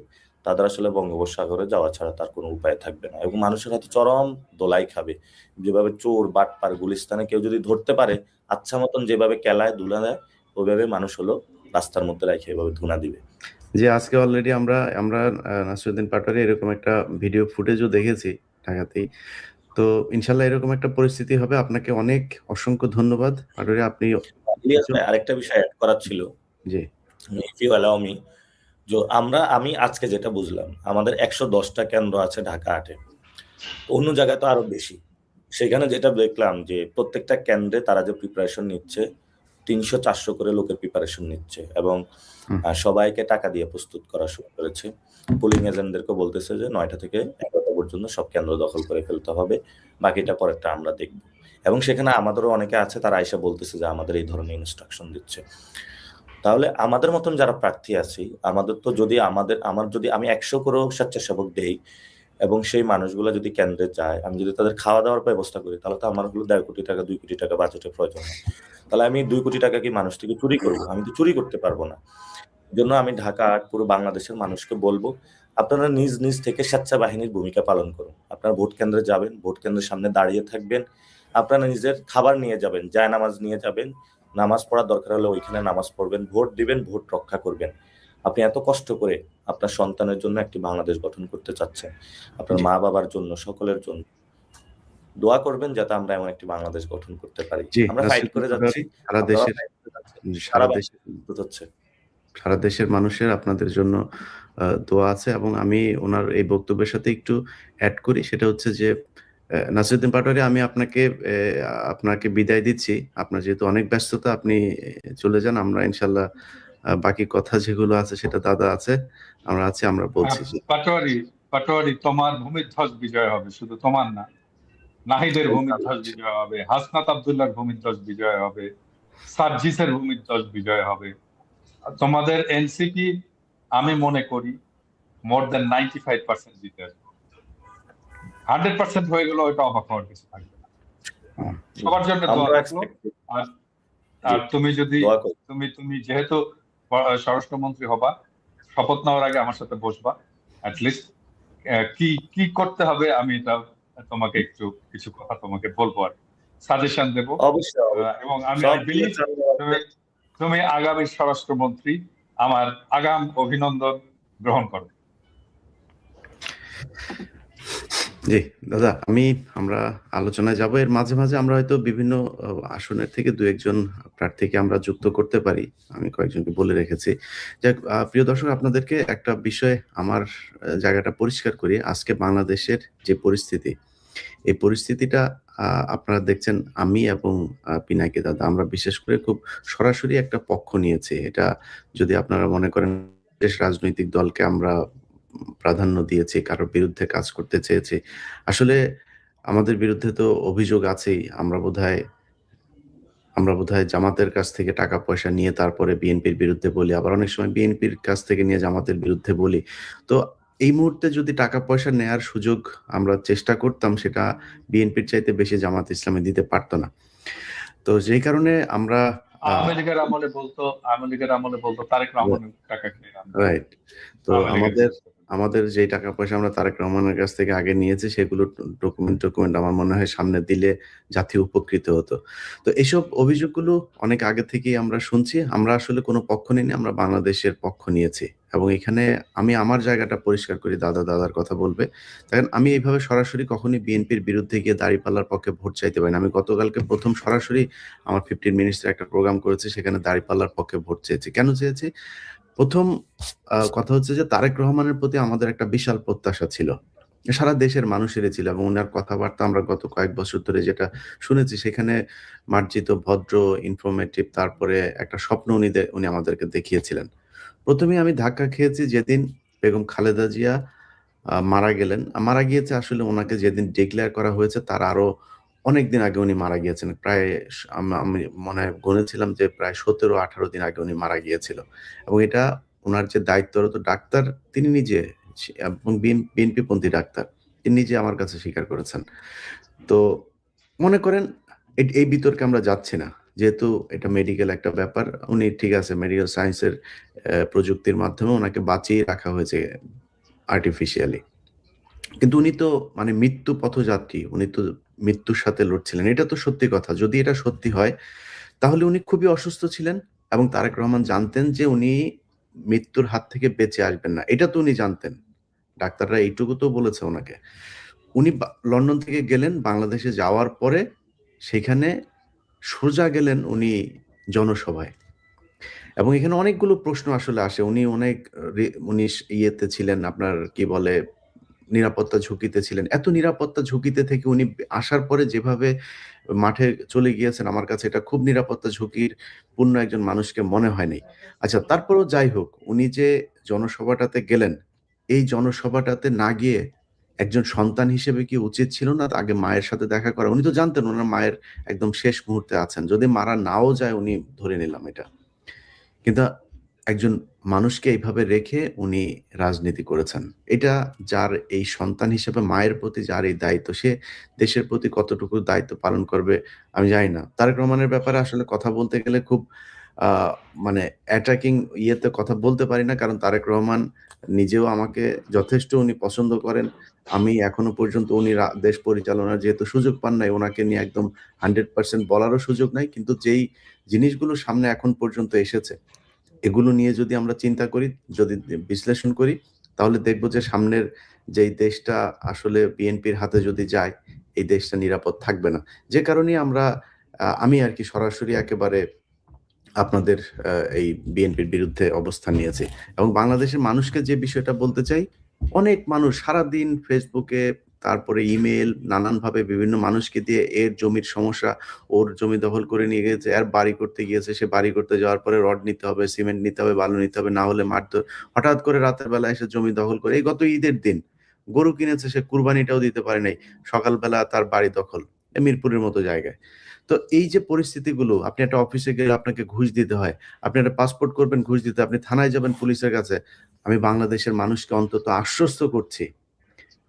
C: তাদের আসলে বঙ্গোপসাগরে যাওয়া ছাড়া তার কোনো উপায় থাকবে না, এবং মানুষের হাতে চরম দোলাই খাবে। যেভাবে চোর বাটপার গুলিস্তানে কেউ যদি ধরতে পারে, আচ্ছা মতন যেভাবে কেলায় ধুলা দেয়, ওইভাবে মানুষ হলো রাস্তার মধ্যে রেখে এভাবে ধুনা দিবে।
A: যে আজকে অলরেডি আমরা নাসিরউদ্দিন পাটোয়ারি এরকম একটা ভিডিও ফুটেজও দেখেছি ঢাকাতেই। তো ইনশাল্লাহ এরকম একটা পরিস্থিতি হবে। আপনাকে অনেক অসংখ্য ধন্যবাদ পাটোয়ারি। আপনি
C: ইলিয়াস ভাই, আরেকটা বিষয় অ্যাড করার ছিল,
A: জি
C: ইফ ইউ অ্যালাউ মি। আমি আজকে যেটা বুঝলাম, আমাদের 110টা কেন্দ্র আছে ঢাকা 8-এ, অন্য জায়গায় তো আরো বেশি। সেখানে যেটা দেখলাম যে প্রত্যেকটা কেন্দ্রে তারা যে প্রিপারেশন নিচ্ছে, 300-400 করে লোকের প্রিপারেশন নিচ্ছে, এবং সবাইকে টাকা দিয়ে প্রস্তুত করা শুরু করেছে। পোলিং এজেন্টদেরকে বলতেছে যে 9টা থেকে 11টা পর্যন্ত সব কেন্দ্র দখল করে ফেলতে হবে, বাকিটা পরেরটা আমরা দেখব। এবং সেখানে আমাদেরও অনেকে আছে, তারা আইসা বলতেছে যে আমাদের এই ধরনের ইনস্ট্রাকশন দিচ্ছে। তাহলে আমাদের মতন যারা প্রার্থী আছি, আমাদের তো যদি আমি 100 করেও স্বেচ্ছাসেবক দেই, এবং সেই মানুষগুলো যদি কেন্দ্রে যায়, আমি যদি তাদের খাওয়া দাওয়ার ব্যবস্থা করি, তাহলে তো আমার হলো 1.5 কোটি টাকা 2 কোটি টাকা বাজেটের প্রয়োজন হয়। তাহলে আমি 2 কোটি টাকা কি মানুষ থেকে চুরি করবো? আমি তো চুরি করতে পারবো না। জন্য আমি ঢাকা পুরো বাংলাদেশের মানুষকে বলবো, আপনারা নিজ নিজ থেকে স্বেচ্ছা বাহিনীর ভূমিকা পালন করুন। আপনারা ভোট কেন্দ্রে যাবেন, ভোট কেন্দ্রের সামনে দাঁড়িয়ে থাকবেন, আপনারা নিজের খাবার নিয়ে যাবেন, জায়নামাজ নিয়ে যাবেন, নামাজ পড়ার দরকার হলে ওইখানে নামাজ পড়বেন, ভোট দিবেন, ভোট রক্ষা করবেন। আপনি এত কষ্ট করে আপনার সন্তানের জন্য একটি বাংলাদেশ গঠন করতে চাচ্ছেন, আপনার মা বাবার জন্য, সকলের জন্য দোয়া করবেন যাতে আমরা এমন একটি বাংলাদেশ গঠন করতে পারি। আমরা ফাইট করে যাচ্ছি,
A: সারা দেশের মানুষের আপনাদের জন্য দোয়া আছে। এবং আমি ওনার এই বক্তব্যের সাথে একটু অ্যাড করি, সেটা হচ্ছে যে নাসিরউদ্দিন পাটোয়ারি, আমি আপনাকে বিদায় দিচ্ছি। আপনার যেহেতু অনেক ব্যস্ততা, আপনি চলে যান। আমরা ইনশাল্লাহ বাকি কথা যেগুলো আছে সেটা দাদা আছে, আমরা বলছি।
B: পাটোয়ারি, তোমার ভূমিধ্বজ বিজয় হবে, শুধু তোমার না, নাহিদের ভূমিধ্বজ বিজয় হবে, হাসনাত আব্দুল্লাহর ভূমিধ্বজ বিজয় হবে, সার্জিসের ভূমিধ্বজ বিজয় হবে। তোমাদের এনসিপি আমি মনে করি মোর দেন 95% জিতে আসবে। 100% হয়ে গেল, ওইটা অবাক হওয়ার কিছু থাকবে না। সবার জন্য দোয়া রাখলো। আর তুমি যেহেতু স্বরাষ্ট্রমন্ত্রী হবা, শপথ নেওয়ার আগে আমার সাথে বসবা, অ্যাটলিস্ট কি করতে হবে আমি এটা তোমাকে একটু কিছু কথা তোমাকে বলবো, আর সাজেশন দেবো। এবং আমি তুমি আগামী স্বরাষ্ট্রমন্ত্রী, আমার আগাম অভিনন্দন গ্রহণ করো।
A: জি দাদা, আমরা আলোচনায় যাব। এর মাঝে মাঝে আমরা হয়তো বিভিন্ন আসনের থেকে 2-1 প্রার্থীকে আমরা যুক্ত করতে পারি, আমি কয়েকজনকে বলে রেখেছি। যাক, প্রিয় দর্শক, আপনাদেরকে একটা বিষয় আমার জায়গাটা পরিষ্কার করি। আজকে বাংলাদেশের যে পরিস্থিতি, এই পরিস্থিতিটা আপনারা দেখছেন, আমি এবং পিনাকি দাদা আমরা বিশেষ করে খুব সরাসরি একটা পক্ষ নিয়েছি। এটা যদি আপনারা মনে করেন দেশ রাজনৈতিক দলকে আমরা প্রাধান্য দিয়েছি, কারোর বিরুদ্ধে কাজ করতে চেয়েছি, আসলে আমাদের বিরুদ্ধে তো অভিযোগ আছেই। আমরা বোধহয় জামাতের কাছ থেকে টাকা পয়সা নিয়ে তারপরে বিএনপির বিরুদ্ধে বলি, আবার অনেক সময় বিএনপির কাছ থেকে নিয়ে জামাতের বিরুদ্ধে বলি। তো এই মুহূর্তে যদি টাকা পয়সা নেয়ার সুযোগ আমরা চেষ্টা করতাম, সেটা বিএনপির চাইতে বেশি জামাত ইসলামী দিতে পারতো না। তো যেই কারণে আমরা
B: আওয়ামী লীগের আমলে বলতো তারেক রহমানের টাকা খেয়ে,
A: রাইট। তো আমাদের যে টাকা পয়সা আমরা তারেক রহমানের কাছ থেকে আগে নিয়েছি, সেগুলো ডকুমেন্ট আমার মনে হয় সামনে দিলে জাতি উপকৃত হতো। তো এইসব অভিযোগগুলো অনেক আগে থেকেই আমরা শুনছি। আমরা আসলে কোনো পক্ষ নিইনি, আমরা বাংলাদেশের পক্ষ নিয়েছি। এবং এখানে আমি আমার জায়গাটা পরিষ্কার করি, দাদার কথা বলবে। দেখেন, আমি এইভাবে সরাসরি কখনোই বিএনপির বিরুদ্ধে গিয়ে দাঁড়িপাল্লার পক্ষে ভোট চাইতে পারি না। আমি গতকালকে প্রথম সরাসরি আমার 15 মিনিটসের একটা প্রোগ্রাম করেছি, সেখানে দাঁড়িপাল্লার পক্ষে ভোট চেয়েছি। কেন চেয়েছি? প্রথম কথা হচ্ছে যে তারেক রহমানের প্রতি আমাদের একটা বিশাল প্রত্যাশা ছিল। সারা দেশের মানুষেরই ছিল এবং উনার কথাবার্তা আমরা গত কয়েক বছর ধরে যেটা শুনেছি সেখানে মার্জিত, ভদ্র, ইনফরমেটিভ, তারপরে একটা স্বপ্ন উনি আমাদেরকে দেখিয়েছিলেন। ১ম এই আমি ধাক্কা খেয়েছি যেদিন বেগম খালেদা জিয়া মারা গেলেন। মারা গিয়েছে আসলে উনাকে যেদিন ডিক্লেয়ার করা হয়েছে তার আরো অনেকদিন আগে উনি মারা গিয়েছেন। প্রায় আমি মনে হয় গুনেছিলাম যে প্রায় ১৭-১৮ দিন আগে উনি মারা গিয়েছিল। এবং এটা উনার যে দায়িত্বরত ডাক্তার তিনি নিজে এবং বিএনপিপন্থী ডাক্তার। তিনি নিজে আমার কাছে স্বীকার করেছেন। তো মনে করেন এই বিতর্কে আমরা যাচ্ছি না। যেহেতু এটা মেডিকেল একটা ব্যাপার, উনি ঠিক আছে মেডিকেল সায়েন্সের প্রযুক্তির মাধ্যমে উনাকে বাঁচিয়ে রাখা হয়েছে আর্টিফিশিয়ালি। কিন্তু উনি তো মানে মৃত্যু পথযাত্রী। উনি তো মৃত্যুর সাথে লড়ছিলেন। এটা তো সত্যি কথা। যদি এটা সত্যি হয় তাহলে উনি খুবই অসুস্থ ছিলেন এবং তারেক রহমান জানতেন যে উনি মৃত্যুর হাত থেকে বেঁচে আসবেন না। এটা তো উনি জানতেন। ডাক্তাররা এইটুকু তো বলেছে উনাকে। উনি লন্ডন থেকে গেলেন বাংলাদেশে যাওয়ার পরে সেখানে সোজা গেলেন উনি জনসভায়। এবং এখানে অনেকগুলো প্রশ্ন আসলে আসে। উনি অনেক উনি ইয়েতে ছিলেন আপনার কি বলে নিরাপত্তা ঝুঁকিতে ছিলেন। এত নিরাপত্তা ঝুঁকিতে থেকে উনি আসার পরে যেভাবে মাঠে চলে গিয়েছেন আমার কাছে এটা খুব নিরাপত্তা ঝুঁকির পূর্ণ একজন মানুষকে মনে হয়নি। আচ্ছা তারপরেও যাই হোক, উনি যে জনসভাটাতে গেলেন, এই জনসভাটাতে না গিয়ে একজন সন্তান হিসেবে কি উচিত ছিল না আগে মায়ের সাথে দেখা করা? উনি তো জানতেন উনার মায়ের একদম শেষ মুহূর্তে আছেন। যদি মারা নাও যায় উনি ধরে নিলাম এটা। কিন্তু একজন মানুষকে এইভাবে রেখে উনি রাজনীতি করেছেন। এটা যার এই সন্তান হিসেবে মায়ের প্রতি যার এই দায়িত্ব, সে দেশের প্রতি কতটুকু দায়িত্ব পালন করবে আমি জানি না। তারেক রহমানের ব্যাপারে আসলে কথা বলতে গেলে খুব আ মানে অ্যাটাকিং ইয়েতে কথা বলতে পারি না। কারণ তারেক রহমান নিজেও আমাকে যথেষ্ট উনি পছন্দ করেন। আমি এখনো পর্যন্ত উনি দেশ পরিচালনার যেহেতু সুযোগ পান নাই, উনাকে নিয়ে একদম 100% বলারও সুযোগ নাই। কিন্তু যেই জিনিসগুলো সামনে এখন পর্যন্ত এসেছে এগুলো নিয়ে যদি আমরা চিন্তা করি, যদি বিশ্লেষণ করি, তাহলে দেখব যে সামনের যেই দেশটা আসলে বিএনপির হাতে যদি যায়, এই দেশটা নিরাপদ থাকবে না। যে কারণেই আমরা আমি আরকি সরাসরি একেবারে আপনাদের আ এই বিএনপির বিরুদ্ধে অবস্থান নিয়েছি। এবং বাংলাদেশের মানুষকে যে বিষয়টা বলতে চাই, অনেক মানুষ সারাদিন ফেসবুকে, তারপরে ইমেইল নানানভাবে বিভিন্ন মানুষকে দিয়ে এর জমির সমস্যা, ওর জমি দখল করে নিয়ে গেছে, এর বাড়ি করতে গিয়েছে, সে বাড়ি করতে যাওয়ার পরে রড নিতে হবে, সিমেন্ট নিতে হবে, বালু নিতে হবে, না হলে মারধর। হঠাৎ করে রাতের বেলা এসে জমি দখল করে। এই গত ঈদের দিন গরু কিনেছে সে কুরবানিটাও দিতে পারে নাই। সকালবেলা তার বাড়ি দখল। মিরপুরের মতো জায়গায়। তো এই যে পরিস্থিতিগুলো আপনি একটা অফিসে গেলে আপনাকে ঘুষ দিতে হয়। আপনি একটা পাসপোর্ট করবেন ঘুষ দিতে হয়। আপনি থানায় যাবেন পুলিশের কাছে। আমি বাংলাদেশের মানুষকে অন্তত আশ্বস্ত করছি।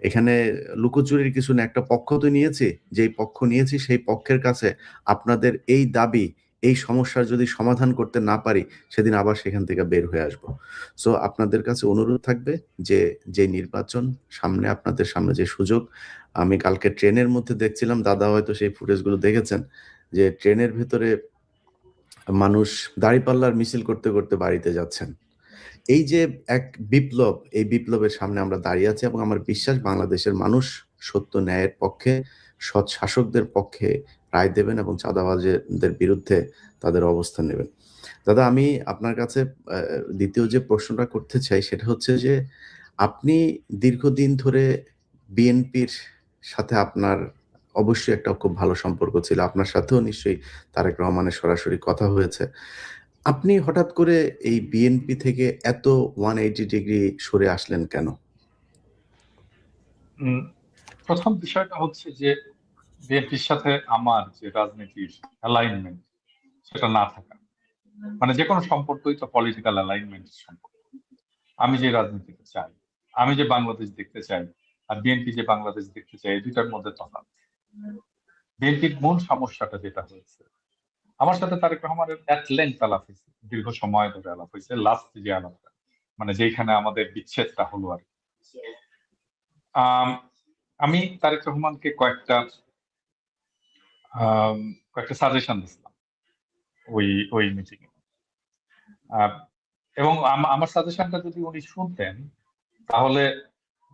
A: এখানে লুকোচুরির কিছু না। একটা পক্ষ তো নিয়েছি। যেই পক্ষ নিয়েছি সেই পক্ষের কাছে আপনাদের এই দাবি, এই সমস্যার যদি সমাধান করতে না পারি, সেদিন আবার সেখান থেকে বের হয়ে আসবো। সো আপনাদের কাছে অনুরোধ থাকবে যে, যে নির্বাচন সামনে আপনাদের সামনে যে সুযোগ, আমি কালকে ট্রেনের মধ্যে দেখছিলাম, দাদা হয়তো সেই ফুটেজগুলো দেখেছেন, যে ট্রেনের ভেতরে মানুষ দাঁড়িপাল্লার মিছিল করতে, করতে বাড়িতে যাচ্ছেন। এই যে এক বিপ্লব, এই বিপ্লবের সামনে আমরা দাঁড়িয়ে আছি এবং আমার বিশ্বাস বাংলাদেশের মানুষ সত্য ন্যায়ের পক্ষে, সৎ শাসকদের পক্ষে রায় দেবেন এবং চাঁদাবাজদের বিরুদ্ধে তাদের অবস্থান নেবেন। দাদা আমি আপনার কাছে ২য় যে প্রশ্নটা করতে চাই সেটা হচ্ছে যে, আপনি দীর্ঘদিন ধরে বিএনপির সাথে আপনার অবশ্যই একটা খুব ভালো সম্পর্ক ছিল। আপনার সাথেও নিশ্চয়ই তারেক রহমানের সরাসরি কথা হয়েছে। আপনি হঠাৎ করে এই বিএনপি থেকে এত 180 ডিগ্রি সরে আসলেন কেন?
B: উম, প্রথম বিষয়টা হচ্ছে যে বিএনপির সাথে আমার যে রাজনীতির অ্যালাইনমেন্ট সেটা না থাকা, মানে যে কোনো সম্পর্কই তো পলিটিক্যাল অ্যালাইনমেন্টের সম্পর্ক। আমি যে রাজনীতিতে চাই, আমি যে বাংলাদেশ দেখতে চাই, আর বিএনপি যে বাংলাদেশ দেখতে চাই, এই দুটার মধ্যে তফাৎ। বিএনপির মূল সমস্যাটা যেটা হয়েছে, আমার সাথে তারেক রহমানের এট লেংথ আলাপ হয়েছে, দীর্ঘ সময় ধরে আলাপ হয়েছে। লাস্ট যে আলাপটা, মানে যেখানে আমাদের বিচ্ছেদটা হলো আর কি। আমি তারেক রহমানকে কয়েকটা সাজেশন দিচ্ছিলাম ওই ওই মিটিং এ। এবং আমার সাজেশনটা যদি উনি শুনতেন তাহলে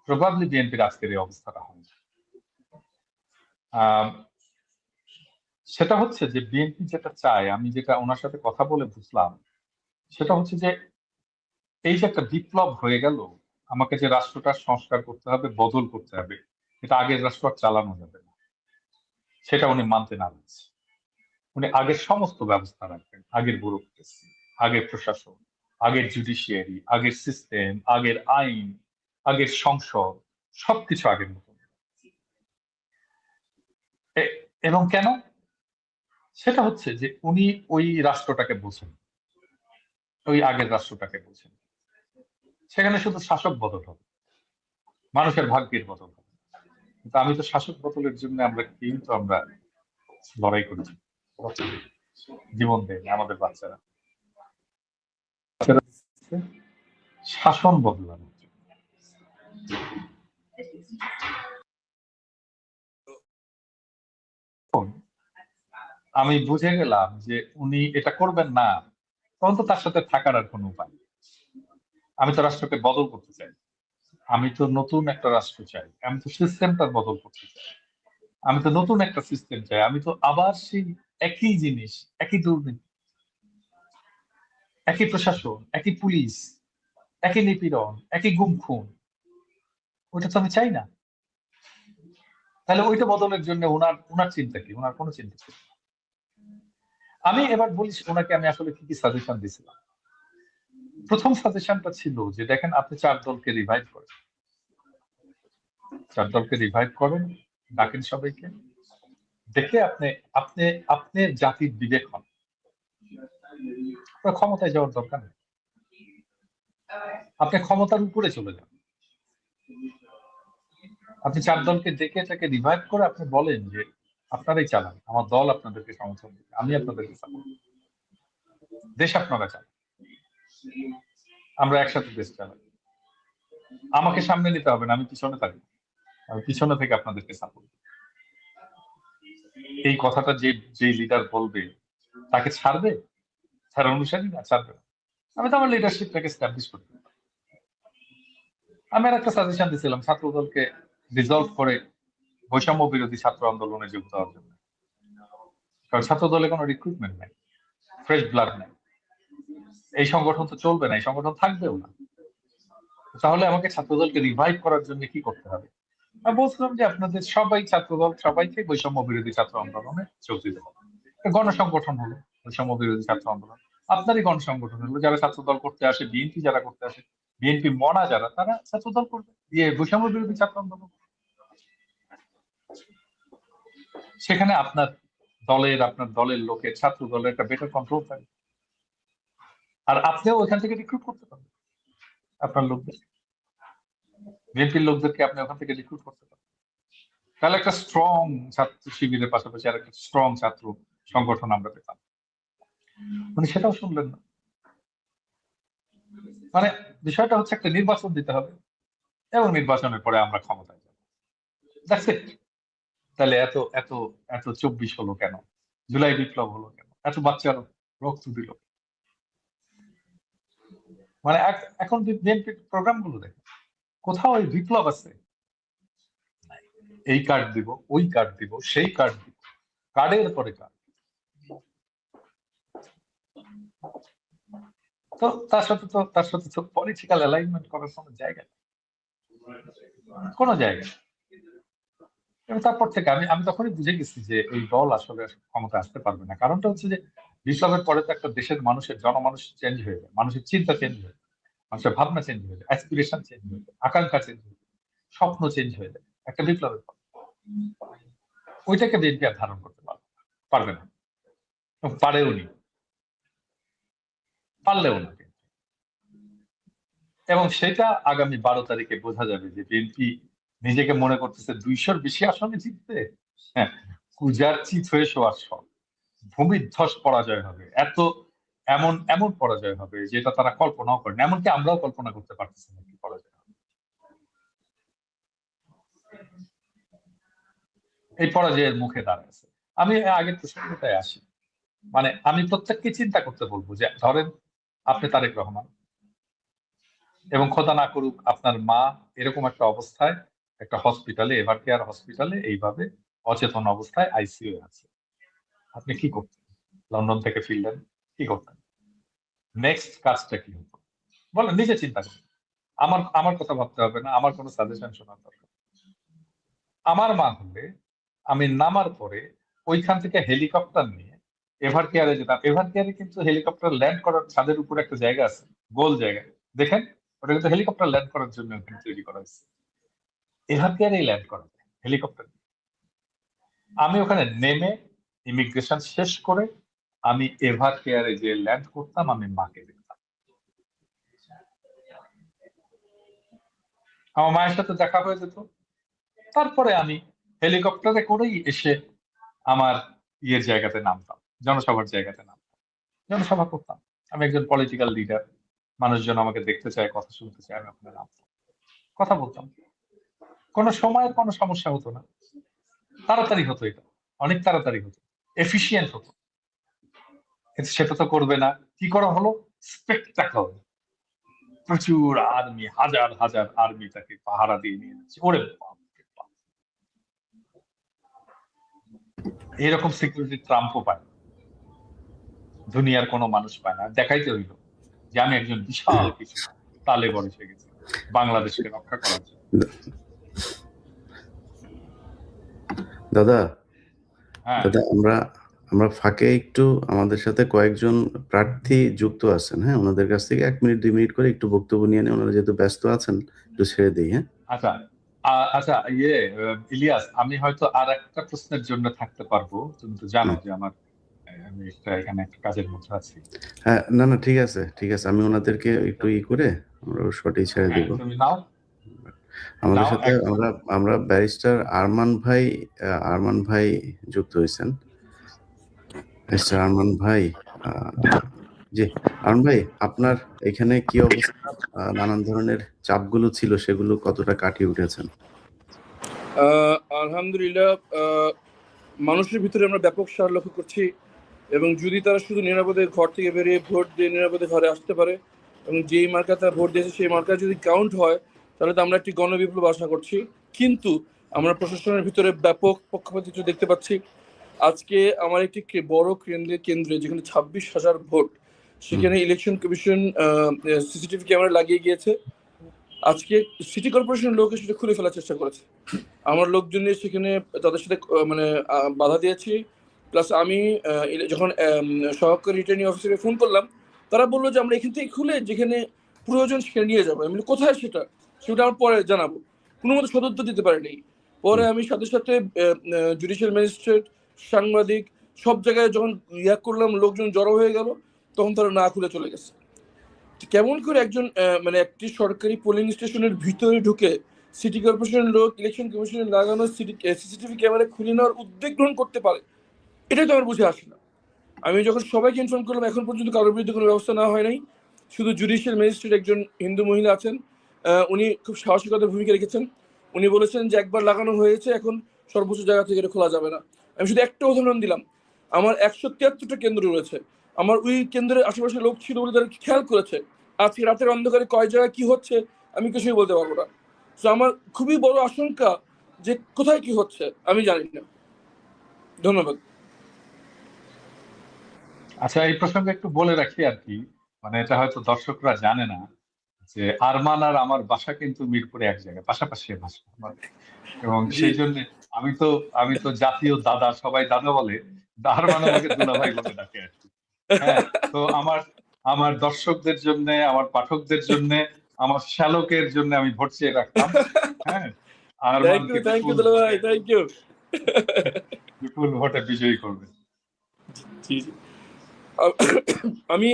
B: প্রবাবলি বিএনপির আজকের এই অবস্থাটা হয় না। সেটা হচ্ছে যে বিএনপি যেটা চায়, আমি যেটা ওনার সাথে কথা বলে বুঝলাম, সেটা হচ্ছে যে এই যে একটা বিপ্লব হয়ে গেল, আমাকে যে রাষ্ট্রটা সংস্কার করতে হবে, বদল করতে হবে, এটা আগের রাষ্ট্র আর চালানো যাবে না, সেটা উনি মানতে না পারছে। উনি আগের সমস্ত ব্যবস্থা রাখবেন, আগের ব্যুরোক্রেসি, আগের প্রশাসন, আগের জুডিশিয়ারি, আগের সিস্টেম, আগের আইন, আগের সংসদ, সবকিছু আগের মতো। এবং কেন? সেটা হচ্ছে যে উনি ওই রাষ্ট্রটাকে বোঝেন, ওই আগের রাষ্ট্রটাকে বোঝেন। সেখানে শুধু শাসক বদল হবে, মানুষের ভাগ্যের বদল হবে। কিন্তু আমি তো শাসক বদলের জন্য আমরা লড়াই করেছি, জীবন দেয় আমাদের বাচ্চারা শাসন বদলানোর জন্য। আমি বুঝে গেলাম যে উনি এটা করবেন না, তখন তো তার সাথে থাকার আর কোনো উপায় নেই। আমি তো রাষ্ট্রকে বদল করতে চাই, আমি তো নতুন একটা রাষ্ট্র চাই, আমি তো সিস্টেমটা বদল করতে চাই, আমি তো নতুন একটা সিস্টেম চাই, আমি তো আবার সেই একই জিনিস, একই দুর্নীতি, একই প্রশাসন, একই পুলিশ, একই নিপীড়ন, একই গুম খুন, ওইটা তো আমি চাই না। তাহলে ওইটা বদলের জন্য ওনার চিন্তা কি? ওনার কোনো চিন্তা নেই। আমি এবার বলি ওনাকে আমি আসলে কি কি সাজেশন দিয়েছিলাম। প্রথম সাজেশনটা ছিল যে দেখেন, আপনি 4 দলকে রিভাইভ করেন, 4 দলকে রিভাইভ করেন, ডাকেন সবাইকে, দেখে আপনি আপনি আপনার জাতির বিবেক হন। ক্ষমতায় যাওয়ার দরকার নেই, আপনি ক্ষমতার উপরে চলে যান। আপনি 4 দলকে ডেকে এটাকে রিভাইভ করে আপনি বলেন যে আপনারাই চালান, আমার দল আপনাদেরকে সমর্থন দেবে, আমি আপনাদেরকে সাপোর্ট, দেশ আপনারা চালান, আমরা একসাথে দেশ চালাই। আমাকে সামনে নিতে হবে না, আমি পিছনে থাকি, আমি পিছনে থেকে আপনাদেরকে সাপোর্ট। এই কথাটা যে লিডার বলবে তাকে ছাড়বে, তার অনুসারী না ছাড়বে না। আমি তো আমার লিডারশিপটাকে এস্টাবলিশ করতে, আমি আর একটা সাজেশন দিয়েছিলাম ছাত্র দলকে ডিসলভ করে বৈষম্য বিরোধী ছাত্র আন্দোলনে যোগ দেওয়ার জন্য। কারণ ছাত্র দলে কোনো রিক্রুটমেন্ট নাই, ফ্রেশ ব্লাড নাই, এই সংগঠন তো চলবে না, এই সংগঠন থাকবেও না। তাহলে আমাকে ছাত্রদলকে রিভাইভ করার জন্য কি করতে হবে? আমি বলছিলাম যে আপনাদের সবাই ছাত্রদল সবাইকে বৈষম্য বিরোধী ছাত্র আন্দোলনে যোগ দিতে হবে। গণসংগঠন হলো বৈষম্য বিরোধী ছাত্র আন্দোলন, আপনারই গণসংগঠন হলো, যারা ছাত্রদল করতে আসে, বিএনপি যারা করতে আসে, বিএনপি মনা যারা, তারা ছাত্রদল করবে, দিয়ে বৈষম্য বিরোধী ছাত্র আন্দোলন। সেখানে আপনার দলের লোকের, ছাত্র দলের একটা বেটার কন্ট্রোল থাকবে, আর আপনিও ওইখান থেকে রিক্রুট করতে পারবেন আপনার লোকদের, বিএনপির লোকদেরকে আপনি ওখান থেকে রিক্রুট করতে পারবেন। তাহলে একটা স্ট্রং ছাত্র শিবিরের পাশাপাশি আর একটা স্ট্রং ছাত্র সংগঠন আমরা পেতাম। মানে সেটাও শুনলেন না। মানে বিষয়টা হচ্ছে একটা নির্বাচন দিতে হবে এবং নির্বাচনের পরে আমরা ক্ষমতায় যাব, দ্যাটস ইট। তাহলে এত এত এত 24 হলো কেন? জুলাই বিপ্লব হলো কেন? এত বাচ্চার রক্ত দিল? মানে এখন বিএনপির প্রোগ্রাম গুলো দেখেন, কোথাও এই বিপ্লব আছে? এই কার্ড দিব, ওই কার্ড দিব, সেই কার্ড দিব, কার্ডের পরে কার্ড। তো তার সাথে তো পলিটিক্যাল অ্যালাইনমেন্ট করার কোনো জায়গা নেই, কোনো জায়গা। এবং তারপর থেকে আমি তখনই বুঝে গেছি যে এই দল আসলে ক্ষমতা আসতে পারবে না। কারণটা হচ্ছে যে বিপ্লবের পরে তো একটা দেশের জনমানুষ চেঞ্জ হয়ে যায়, মানুষের চিন্তা চেঞ্জ হয়ে যায়, মানুষের ভাবনা চেঞ্জ হয়ে যায়, অ্যাসপিরেশন চেঞ্জ হয়ে যায়, আকাঙ্ক্ষা চেঞ্জ হয়ে যায়, স্বপ্ন চেঞ্জ হয়ে যায় একটা বিপ্লবের পর। ওইটাকে বিএনপি আর ধারণ করতে পারবে না, পারেও নি, পারলেও না। এবং সেটা আগামী 12 তারিখে বোঝা যাবে যে বিএনপি নিজেকে মনে করতেছে 200-র বেশি আসনে জিততে, হ্যাঁ, কুজার চিত হয়ে শোয়ার সব, ভূমিধ্বস পরাজয় হবে, এমন এমন পরাজয় হবে যেটা তারা কল্পনাও করেন, এমনকি আমরাও কল্পনা করতে পারতেছি না কি পরাজয় হবে। এই পরাজয়ের মুখে দাঁড়াচ্ছে। আমি আগের প্রসঙ্গটায় আসি, মানে আমি প্রত্যেককে চিন্তা করতে বলবো যে ধরেন আপনি তারেক রহমান, এবং খোদা না করুক আপনার মা এরকম একটা অবস্থায় একটা হসপিটালে, এভার কেয়ার হসপিটালে এইভাবে অচেতন অবস্থায় আইসিইউ আছে, আপনি কি করতেন? লন্ডন থেকে ফিরলেন, কি করতেন? নেক্সট কাজটা কি হতো বলেন, নিজে চিন্তা করুন। আমার আমার কথা ভাবতে হবে না, আমার কোনো সাজেশন শোনার দরকার নেই। আমার মা হলে আমি নামার পরে ওইখান থেকে হেলিকপ্টার নিয়ে এভার কেয়ারে যেতাম। এভার কেয়ারে কিন্তু হেলিকপ্টার ল্যান্ড করার ছাদের উপরে একটা জায়গা আছে, গোল জায়গা, দেখেন ওটা কিন্তু হেলিকপ্টার ল্যান্ড করার জন্য ওখানে তৈরি করা হয়েছে। এভার কেয়ারেই ল্যান্ড করা যায় হেলিকপ্টার। আমি ওখানে নেমে ইমিগ্রেশন শেষ করে আমি এভার কেয়ারে যে ল্যান্ড করতাম, আমি মাকে দেখতাম। আমার মায়ের সাথে দেখা হয়ে যেত, তারপরে আমি হেলিকপ্টারে করেই এসে আমার ইয়ের জায়গাতে নামতাম, জনসভার জায়গাতে নামতাম, জনসভা করতাম। আমি একজন পলিটিক্যাল লিডার, মানুষজন আমাকে দেখতে চায়, কথা শুনতে চায়, আমি ওখানে নামতাম, কথা বলতাম। কোনো সময়ের কোনো সমস্যা হতো না, তাড়াতাড়ি হতো, এটা অনেক তাড়াতাড়ি হতো, এফিসিয়েন্ট হতো। কিন্তু সেটা তো করবে না, কি করা হলো? স্পেকটাকল, প্রচুর আর্মি, হাজার হাজার আর্মি তাকে পাহারা দিয়ে নিয়ে যাচ্ছে। ওরে বাপ রে বাপ, এরকম সিকিউরিটি ট্রাম্পও পায় না, দুনিয়ার কোনো মানুষ পায় না। দেখাইতে হইল যে আমি একজন বিশাল কিছু তালে বড় এসে গেছি বাংলাদেশকে রক্ষা করার জন্য।
A: দাদা
B: হ্যাঁ,
A: দাদা আমরা আমরা ফাঁকে একটু আমাদের সাথে কয়েকজন প্রার্থী যুক্ত আছেন, হ্যাঁ, ওনাদের কাছ থেকে 1 মিনিট 2 মিনিট করে একটু বক্তব্য নিয়ে নিয়ে, ওনারা যেহেতু ব্যস্ত আছেন একটু ছেড়ে দিই। হ্যাঁ,
B: আচ্ছা। আচ্ছা, ইলিয়াস, আমি হয়তো আর একটা প্রশ্নের জন্য থাকতে পারবো। তুমি তো জানো যে আমার আমি এখানে একটা কাজের মধ্যে আছি।
A: হ্যাঁ, না না, ঠিক আছে ঠিক আছে, আমি ওনাদেরকে একটু করে আমরা শর্টেই ছেড়ে দিব।
B: তুমি নাও
A: আমাদের
B: নাও
A: সাথে আমরা ব্যারিস্টার আরমান ভাই যুক্ত হয়েছেন। ব্যারিস্টার আরমান ভাই, জি আরমান ভাই, আপনার এখানে কি অবস্থা? নানান ধরনের চাপগুলো ছিল, সেগুলো কতটা কাটিয়ে উঠেছেন?
D: আলহামদুলিল্লাহ, মানুষের ভিতরে আমরা ব্যাপক সাড়া লক্ষ্য করছি, এবং যদি তারা শুধু নিরাপদে ঘর থেকে বেরিয়ে ভোট দিয়ে নিরাপদে ঘরে আসতে পারে, এবং যেই মার্কা তারা ভোট দিয়েছে সেই মার্কা যদি কাউন্ট হয়, তাহলে তো আমরা একটি গণবিপ্লব আশা করছি। কিন্তু আমরা প্রশাসনের ভিতরে ব্যাপক পক্ষপাতিত্ব দেখতে পাচ্ছি। আজকে আমার একটি বড় কেন্দ্রে যেখানে 26,000 ভোট, সেখানে ইলেকশন কমিশন সিসিটিভি ক্যামেরা লাগিয়ে গিয়েছে। আজকে সিটি কর্পোরেশনের লোক সেটা খুলে ফেলার চেষ্টা করেছে। আমার লোকজন নিয়ে সেখানে তাদের সাথে বাধা দিয়েছি। প্লাস আমি যখন সহকারী রিটার্নিং অফিসারকে ফোন করলাম, তারা বললো যে আমরা এখান থেকে খুলে যেখানে প্রয়োজন সেখানে নিয়ে যাবো। আমি কোথায় সেটা আমার পরে জানাবো। কোনো মতো সদুত্তর দিতে পারেনি। পরে আমি সাথে সাথে জুডিশিয়াল ম্যাজিস্ট্রেট, সাংবাদিক সব জায়গায় যখন করলাম, লোকজন জড়ো হয়ে গেল, তখন তারা না খুলে চলে গেছে। কেমন করে একজন একটি সরকারি পোলিং স্টেশনের ভিতরে ঢুকে সিটি কর্পোরেশনের লোক ইলেকশন কমিশনের লাগানো সিসিটিভি ক্যামেরা খুলে নেওয়ার উদ্যোগ গ্রহণ করতে পারে, এটাই তো আমার বুঝে আসে না। আমি যখন সবাইকে ইনফর্ম করলাম, এখন পর্যন্ত কারোর বিরুদ্ধে কোনো ব্যবস্থা নেওয়া হয় নাই। শুধু জুডিশিয়াল ম্যাজিস্ট্রেট, একজন হিন্দু মহিলা আছেন, উনি খুব সাহসিকতার ভূমিকা রেখেছেন। উনি বলেছেন যে একবার লাগানো হয়েছে, এখন সর্বোচ্চ জায়গা থেকে এটা খোলা যাবে না। আমি শুধু একটা উদাহরণ দিলাম। আমার 173টা কেন্দ্র রয়েছে, আমার ওই কেন্দ্রের আশেপাশে লোক ছিল বলে তারা খেয়াল করেছে। আজকে রাতের অন্ধকারে কয় জায়গায় কি হচ্ছে আমি কিছুই বলতে পারবো না। তো আমার খুবই বড় আশঙ্কা যে কোথায় কি হচ্ছে আমি জানি না। ধন্যবাদ।
B: আচ্ছা, এই প্রসঙ্গে একটু বলে রাখি আর কি, মানে এটা হয়তো দর্শকরা জানে না যে আরমান আর আমার বাসা কিন্তু মিরপুরে এক জায়গায়, পাশাপাশি বাসা আমাদের। এবং সেই জন্য আমি তো জাতীয় দাদা, সবাই দাদা বলে, আরমান আমাকে দুলাভাই বলে ডাকে আর কি। হ্যাঁ, তো আমার দর্শকদের জন্য, আমার পাঠকদের জন্য, আমার শ্যালকের জন্য আমি ভোট চেয়ে রাখতাম। হ্যাঁ, আরমানকে বিপুল ভোটে বিজয়ী করবে।
D: আমি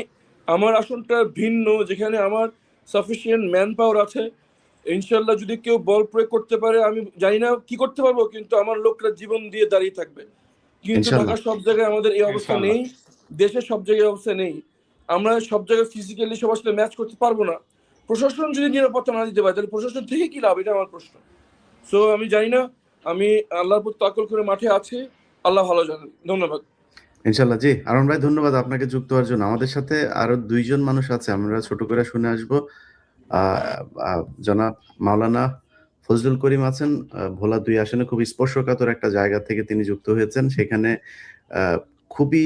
D: আমার আসনটা ভিন্ন, যেখানে আমার সাফিসিয়েন্ট ম্যান পাওয়ার আছে। ইনশাল্লাহ যদি কেউ বল প্রয়োগ করতে পারে, আমি জানি না কি করতে পারবো, কিন্তু আমার লোকরা জীবন দিয়ে দাঁড়িয়ে থাকবে। কিন্তু ঢাকার সব জায়গায় আমাদের এই অবস্থা নেই, দেশের সব জায়গায় অবস্থা নেই। আমরা সব জায়গায় ফিজিক্যালি সবার সাথে ম্যাচ করতে পারবো না। প্রশাসন যদি নিরাপত্তা না দিতে পারে, তাহলে প্রশাসন থেকে কি লাভ, এটা আমার প্রশ্ন। সো আমি জানি না, আমি আল্লাহর প্রতি তাওয়াক্কুল করে মাঠে আছি, আল্লাহ ভালো জানেন। ধন্যবাদ।
A: ইনশাল্লাহ। জি আরমান ভাই, ধন্যবাদ আপনাকে যুক্ত হওয়ার জন্য। আমাদের সাথে আরো 2জন মানুষ আছে, আমরা ছোট করে শুনে আসবো। জনাব মাওলানা ফজলুল করিম আছেন, ভোলা 2 আসনে খুব স্পর্শকাতর একটা জায়গা থেকে তিনি যুক্ত হয়েছেন। সেখানে খুবই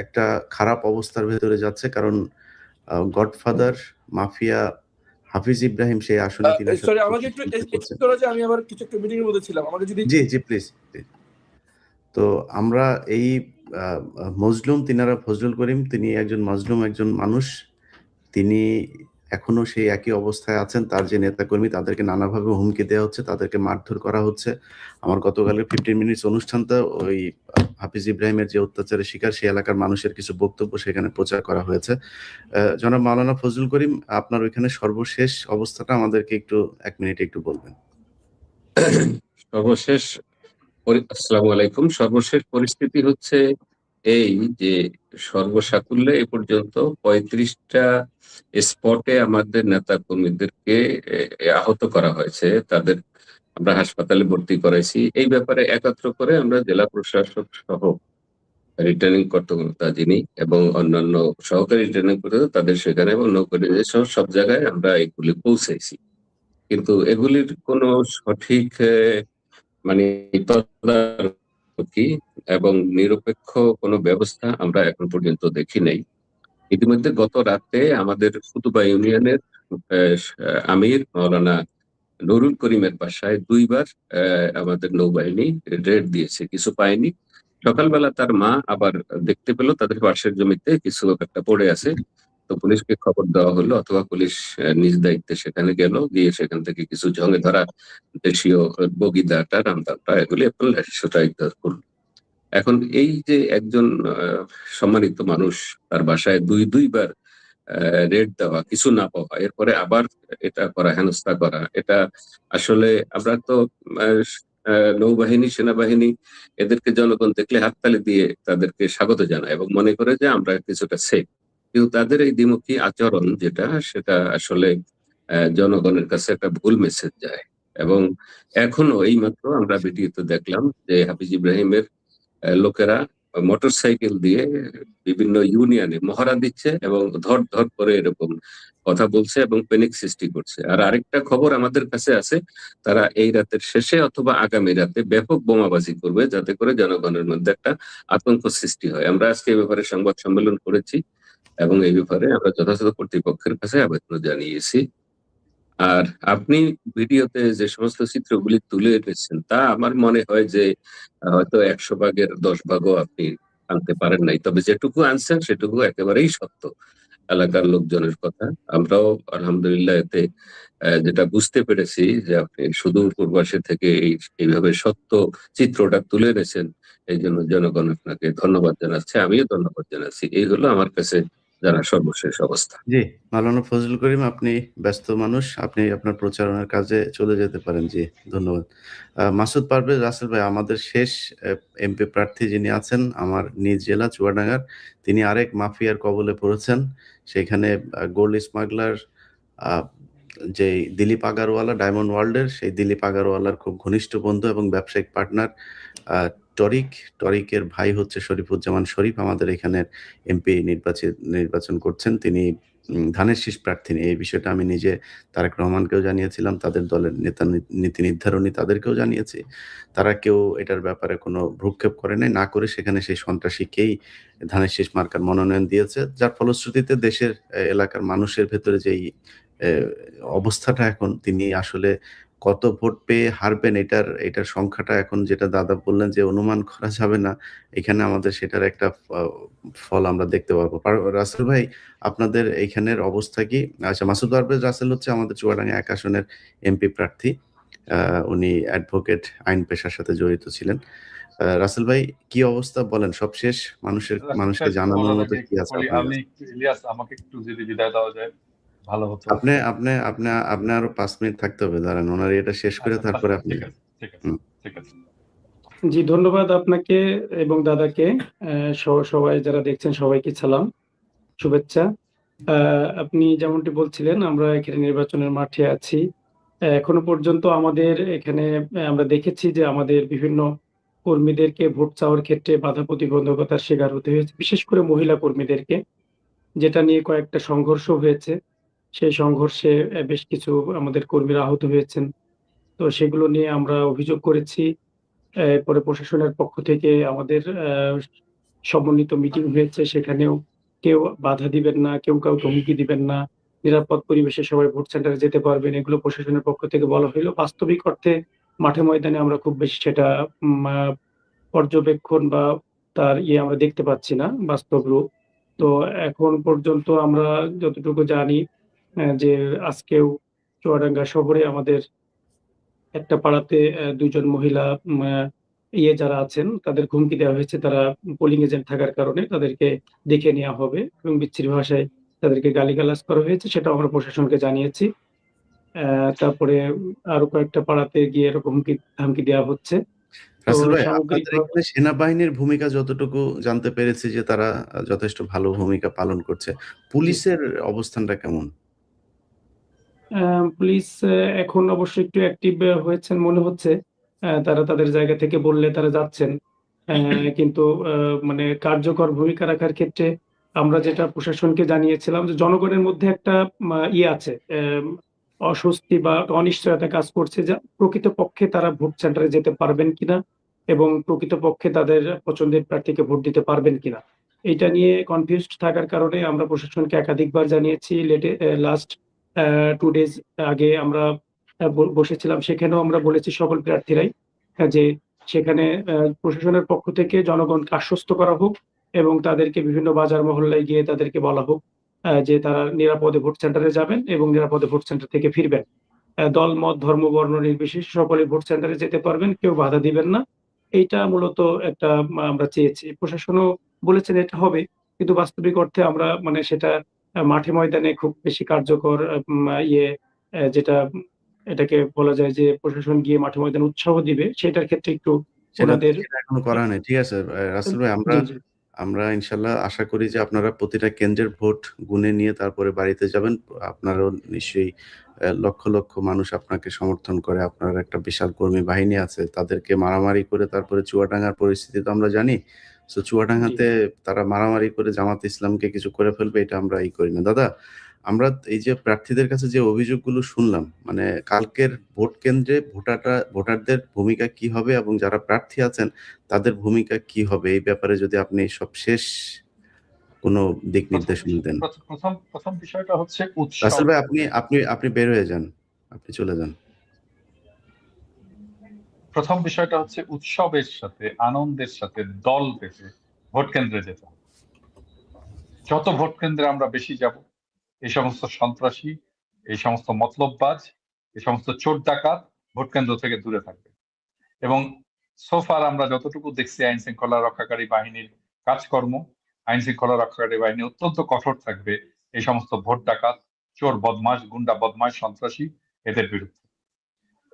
A: একটা খারাপ অবস্থার ভেতরে যাচ্ছে, কারণ গডফাদার মাফিয়া হাফিজ ইব্রাহিম সেই আসনে তিনি আসলে
D: সরি, আমাকে একটু
A: করছেন।
D: করা যায়, আমি আবার কিছু একটা মিটিং এর মধ্যে ছিলাম, আমাকে যদি
A: জি জি প্লিজ। তো আমরা এই মজলুম তিনারা ফজলুল করিম তিনি একজন মজলুম একজন মানুষ। তিনি এখনো সেই একই অবস্থায় আছেন। তার যে নেতাকর্মী তাদেরকে নানাভাবে হুমকি দেওয়া হচ্ছে, তাদেরকে মারধর করা হচ্ছে। আমার গতকালের 15 মিনিটস অনুষ্ঠানটা ওই হাফিজ ইব্রাহিমের যে অত্যাচারের শিকার সেই এলাকার মানুষের কিছু বক্তব্য সেখানে প্রচার করা হয়েছে। জনাব মাওলানা ফজলুল করিম, আপনার ওইখানে সর্বশেষ অবস্থাটা আমাদেরকে একটু 1 মিনিটে একটু বলবেন।
E: সর্বশেষ আসসালামু আলাইকুম। সর্বশেষ পরিস্থিতি হচ্ছে এই যে সর্বসাকুল্যে এ পর্যন্ত 35টা স্পটে আমাদের নেতা কর্মীদেরকে আহত করা হয়েছে। তাদের আমরা হাসপাতালে ভর্তি করাইছি। এই ব্যাপারে একাত্র করে আমরা জেলা প্রশাসক সহ রিটার্নিং কর্মকর্তা যিনি এবং অন্যান্য সহকারী রিটার্নিং কর্মকর্তা তাদের সেখানে এবং নৌকরি সহ সব জায়গায় আমরা এগুলি পৌঁছাইছি। কিন্তু এগুলির কোনো সঠিক মানে তদারকি এবং নিরপেক্ষ কোনো ব্যবস্থা আমরা এখন পর্যন্ত দেখি নাই। ইতিমধ্যে গত রাতে আমাদের ফুতুবা ইউনিয়নের আমির মাওলানা নুরুল করিমের বাসায় 2বার আমাদের নৌবাহিনী রেড দিয়েছে, কিছু পায়নি। সকালবেলা তার মা আবার দেখতে পেল তাদের পাশের জমিতে কিছু একটা পড়ে আছে। তো পুলিশকে খবর দেওয়া হলো অথবা পুলিশ নিজ দায়িত্বে সেখানে গেল, গিয়ে সেখান থেকে কিছু জঙ্গে ধরা দেশীয় বগিদাটা রামদাটা এগুলি এখন সেটা উদ্ধার করলো। এখন এই যে একজন সম্মানিত মানুষ তার বাসায় দুইবার রেড দেওয়া, কিছু না পাওয়া, এরপরে আবার এটা করা, হেনস্থা করা, এটা আসলে আমরা তো নৌবাহিনী সেনাবাহিনী এদেরকে জনগণ দেখলে হাততালি দিয়ে তাদেরকে স্বাগত জানায় এবং মনে করে যে আমরা কিছুটা সেফ। কিন্তু তাদের এই দ্বিমুখী আচরণ যেটা সেটা আসলে জনগণের কাছে একটা ভুল মেসেজ যায়। এবং এখনো এই মাত্র আমরা ভিডিওতে দেখলাম যে হাফিজ ইব্রাহিমের লোকেরা মোটরসাইকেল দিয়ে বিভিন্ন ইউনিয়নে মহড়া দিচ্ছে এবং ধর ধর করে এরকম কথা বলছে এবং প্যানিক সৃষ্টি করছে। আর আরেকটা খবর আমাদের কাছে আছে, তারা এই রাতের শেষে অথবা আগামী রাতে ব্যাপক বোমাবাজি করবে যাতে করে জনগণের মধ্যে একটা আতঙ্ক সৃষ্টি হয়। আমরা আজকে এই ব্যাপারে সংবাদ সম্মেলন করেছি এবং এই ব্যাপারে আমরা যথাযথ কর্তৃপক্ষের কাছে আবেদন জানিয়েছি। আর আপনি ভিডিওতে যে সমস্ত চিত্রগুলি তুলে এনেছেন তা আমার মনে হয় যে হয়তো 100 ভাগের 10 ভাগও আপনি আনতে পারেন নাই, তবে যেটুকু আনছেন সেটুকু একেবারেই সত্য এলাকার লোকজনের কথা। আমরাও আলহামদুলিল্লাহ এতে যেটা বুঝতে পেরেছি যে আপনি সুদূর পূর্বাসে থেকে এইভাবে সত্য চিত্রটা তুলে এনেছেন, এই জন্য জনগণ আপনাকে ধন্যবাদ জানাচ্ছে, আমিও ধন্যবাদ জানাচ্ছি। এই হলো আমার কাছে জানা সর্বশেষ অবস্থা।
A: জি, মাওলানা ফজলুল করিম, আপনি ব্যস্ত মানুষ, আপনি আপনার প্রচারণার কাজে চলে যেতে পারেন। জি, ধন্যবাদ। মাসুদ পারভেজ রাসেল ভাই, আমাদের শেষ এমপি প্রার্থী যিনি আছেন আমার নিজ জেলা চুয়াডাঙ্গার, তিনি আরেক মাফিয়ার কবলে পড়েছেন। সেখানে গোল্ড স্মাগলার যে দিলীপ আগারওয়ালা ডায়মন্ড ওয়ার্ল্ডের, সেই দিলীপ আগারওয়ালার খুব ঘনিষ্ঠ বন্ধু এবং ব্যবসায়িক পার্টনার টরিকের ভাই হচ্ছে শরীফুজ্জামান শরীফ, আমাদের এখানের এমপি নির্বাচন করছেন। তিনি ধানের শীষ প্রার্থী। এই বিষয়টা আমি নিজে তারেক রহমানকেও জানিয়েছিলাম, তাদের দলের নীতি নির্ধারণী তাদেরকেও জানিয়েছি। তারা কেউ এটার ব্যাপারে কোনো ভ্রুক্ষেপ করে নাই, না করে সেখানে সেই সন্ত্রাসীকেই ধানের শীষ মার্কার মনোনয়ন দিয়েছে, যার ফলশ্রুতিতে দেশের এলাকার মানুষের ভেতরে যেই অবস্থাটা এখন, তিনি আসলে কত ভোট পেয়ে হারবেন এটার সংখ্যাটা এখন যেটা দাদা বললেন যে অনুমান করা যাবে না, এখানে আমাদের সেটার একটা ফল আমরা দেখতে পাবো। রাসেল ভাই, আপনাদের এইখানের অবস্থা কি? আচ্ছা, মাসুদ পারভেজ রাসেল হচ্ছে আমাদের চুয়াডাঙ্গা 1 আসনের এমপি প্রার্থী। উনি অ্যাডভোকেট, আইন পেশার সাথে জড়িত ছিলেন। রাসেল ভাই, কি অবস্থা বলেন, সবশেষ মানুষকে জানানোর মতো কি আছে?
B: আমি ইলিয়াস, আমাকে একটু যদি বিদায় দেওয়া যায় ভালো হতো।
A: আপনি আরো 5 মিনিট থাকতে হবে, দাঁড়ান ওনার এটা শেষ করে তারপরে আপনি।
B: ঠিক আছে।
F: জি, ধন্যবাদ আপনাকে এবং দাদাকে, সবাই যারা দেখছেন সবাইকে সালাম, শুভেচ্ছা। আপনি যেমনটি বলছিলেন, আমরা এখানে নির্বাচনের মাঠে আছি। এখনো পর্যন্ত আমাদের এখানে আমরা দেখেছি যে আমাদের বিভিন্ন কর্মীদেরকে ভোট চাওয়ার ক্ষেত্রে বাধা প্রতিবন্ধকতার শিকার হতে হয়েছে, বিশেষ করে মহিলা কর্মীদেরকে, যেটা নিয়ে কয়েকটা সংঘর্ষ হয়েছে। সেই সংঘর্ষে বেশ কিছু আমাদের কর্মীরা আহত হয়েছেন। তো সেগুলো নিয়ে আমরা অভিযোগ করেছি। পরে প্রশাসনের পক্ষ থেকে আমাদের সমন্বিত মিটিং হয়েছে, সেখানেও কেউ বাধা দিবেন না, কেউ কাউকে হুমকি দিবেন না, নিরাপদ পরিবেশে সবাই ভোট সেন্টারে যেতে পারবেন, এগুলো প্রশাসনের পক্ষ থেকে বলা হইলো। বাস্তবিক অর্থে মাঠে ময়দানে আমরা খুব বেশি সেটা পর্যবেক্ষণ বা তার আমরা দেখতে পাচ্ছি না বাস্তব রূপ। তো এখন পর্যন্ত আমরা যতটুকু জানি যে আজকেও চুয়াডাঙ্গা শহরে আমাদের একটা পাড়াতে ২ জন মহিলা যারা আছেন তাদের হুমকি দেওয়া হয়েছে। তারা পোলিং এজেন্ট থাকার কারণে তাদেরকে দেখে নেওয়া হবে এবং বিচ্ছিরি ভাষায় তাদেরকে গালিগালাজ করা হয়েছে, সেটাও আমরা প্রশাসনকে জানিয়েছি। তারপরে আরো কয়েকটা পাড়াতে গিয়ে এরকম হুমকি দেওয়া হচ্ছে। তো
A: রাসেল ভাই, আপনাদের
F: সামগ্রিকভাবে
A: এখানে সেনাবাহিনীর ভূমিকা যতটুকু জানতে পেরেছি যে তারা যথেষ্ট ভালো ভূমিকা পালন করছে।
F: জি।
A: পুলিশের অবস্থানটা কেমন?
F: পুলিশ এখন অবশ্য একটু অ্যাক্টিভ হয়েছেন মনে হচ্ছে। তারা তাদের জায়গা থেকে বললে তারা যাচ্ছেন। কিন্তু মানে কার্যকর ভূমিকা রাখার ক্ষেত্রে আমরা যেটা প্রশাসনকে জানিয়েছিলাম যে জনগণের মধ্যে একটা আছে, অস্বস্তি বা অনিশ্চয়তা কাজ করছে যে প্রকৃতপক্ষে তারা ভোট সেন্টারে যেতে পারবেন কিনা এবং প্রকৃতপক্ষে তাদের পছন্দের প্রার্থীকে ভোট দিতে পারবেন কিনা। এইটা নিয়ে কনফিউজড থাকার কারণে আমরা প্রশাসনকে একাধিকবার জানিয়েছি। লাস্ট 2 ডেজ আগে আমরা বসেছিলাম। সেখানেও আমরা বলেছি সকল প্রার্থীরাই যে সেখানে প্রশাসনের পক্ষ থেকে জনগণকে আশ্বস্ত করা হোক এবং তাদেরকে বিভিন্ন বাজার মহল্লায় গিয়ে তাদেরকে বলা হোক যে তারা নিরাপদে ভোট সেন্টারে যাবেন এবং নিরাপদে ভোট সেন্টার থেকে ফিরবেন। দল, মত, ধর্ম, বর্ণ নির্বিশেষে সকলে ভোট সেন্টারে যেতে পারবেন, কেউ বাধা দিবেন না। এইটা মূলত একটা আমরা চেয়েছি। প্রশাসনও বলেছেন এটা হবে। কিন্তু বাস্তবিক অর্থে আমরা মানে সেটা মাঠে ময়দানে খুব বেশি কার্যকর যেটা এটাকে বলা যায় যে প্রশাসন গিয়ে মাঠে ময়দানে উৎসাহ দিবে, সেটার ক্ষেত্রে একটু
A: সেটা
F: ওনাদের
A: এখনো করা হয়নি। ঠিক আছে রাসেল ভাই,
F: জি, জি।
A: আমরা ইনশাল্লাহ আশা করি যে আপনারা প্রতিটা কেন্দ্রের ভোট গুনে নিয়ে তারপরে বাড়িতে যাবেন। আপনারও নিশ্চয়ই লক্ষ লক্ষ মানুষ আপনাকে সমর্থন করে। আপনার একটা বিশাল কর্মী বাহিনী আছে। তাদেরকে মারামারি করে তারপরে চুয়াডাঙ্গার পরিস্থিতি তো আমরা জানি। সো
F: জি।
A: চুয়াডাঙ্গাতে তারা মারামারি করে জামাত ইসলামকে কিছু করে ফেলবে, এটা আমরা করি না। দাদা, আমরা এই যে প্রার্থীদের কাছে যে অভিযোগগুলো শুনলাম, মানে কালকের ভোট কেন্দ্রে ভোটারদের ভূমিকা কি হবে এবং যারা প্রার্থী আছেন তাদের ভূমিকা কি হবে, এই ব্যাপারে যদি আপনি সবশেষ কোনো দিক নির্দেশনা দেন।
B: প্রথম বিষয়টা হচ্ছে উৎসব।
A: রাসেল ভাই, আপনি বের হয়ে যান, আপনি চলে যান।
B: প্রথম বিষয়টা হচ্ছে উৎসবের সাথে, আনন্দের সাথে দল বেঁধে ভোট কেন্দ্রে যেতে হবে। যত ভোট কেন্দ্রে আমরা বেশি যাব, এই সমস্ত সন্ত্রাসী, এই সমস্ত মতলববাজ, এই সমস্ত চোর ডাকাত ভোট কেন্দ্র থেকে দূরে থাকবে। এবং সোফার আমরা যতটুকু দেখছি আইন শৃঙ্খলা রক্ষাকারী বাহিনীর কাজকর্ম, আইন শৃঙ্খলা রক্ষাকারী বাহিনী অত্যন্ত কঠোর থাকবে এই সমস্ত ভোট ডাকাত, চোর বদমাশ, গুন্ডা বদমাশ, সন্ত্রাসী এদের বিরুদ্ধে।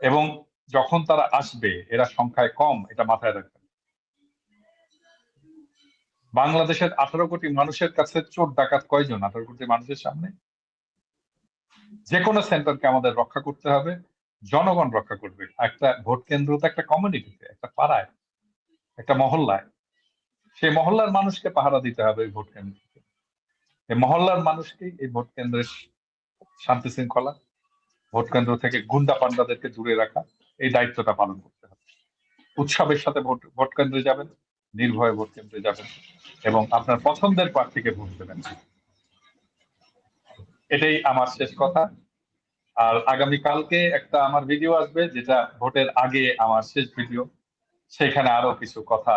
B: এবং যখন তারা আসবে, এরা সংখ্যায় কম, এটা মাথায় রাখবেন। বাংলাদেশের 18 কোটি মানুষের কাছে চোর ডাকাত কয়জন? 18 কোটি মানুষের সামনে যে কোনো সেন্টারকে আমাদের রক্ষা করতে হবে, জনগণ রক্ষা করবে। একটা ভোট কেন্দ্র তো একটা কমিউনিটিতে, একটা পাড়ায়, একটা মহল্লায়, সেই মহল্লার মানুষকে পাহারা দিতে হবে এই ভোট কেন্দ্রকে। এই মহল্লার মানুষকেই এই ভোট কেন্দ্রের শান্তি শৃঙ্খলা, ভোট কেন্দ্র থেকে গুন্ডা পান্ডাদেরকে দূরে রাখা, এই দায়িত্বটা পালন করতে হবে। উৎসবের সাথে ভোট কেন্দ্রে যাবেন, নির্ভয়ে ভোট কেন্দ্রে যাবেন এবং আপনার পছন্দের প্রার্থীকে ভোট দেবেন। এটাই আমার শেষ কথা। আর আগামীকালকে একটা আমার ভিডিও আসবে, যেটা ভোটের আগে আমার শেষ ভিডিও। সেখানে আরো কিছু কথা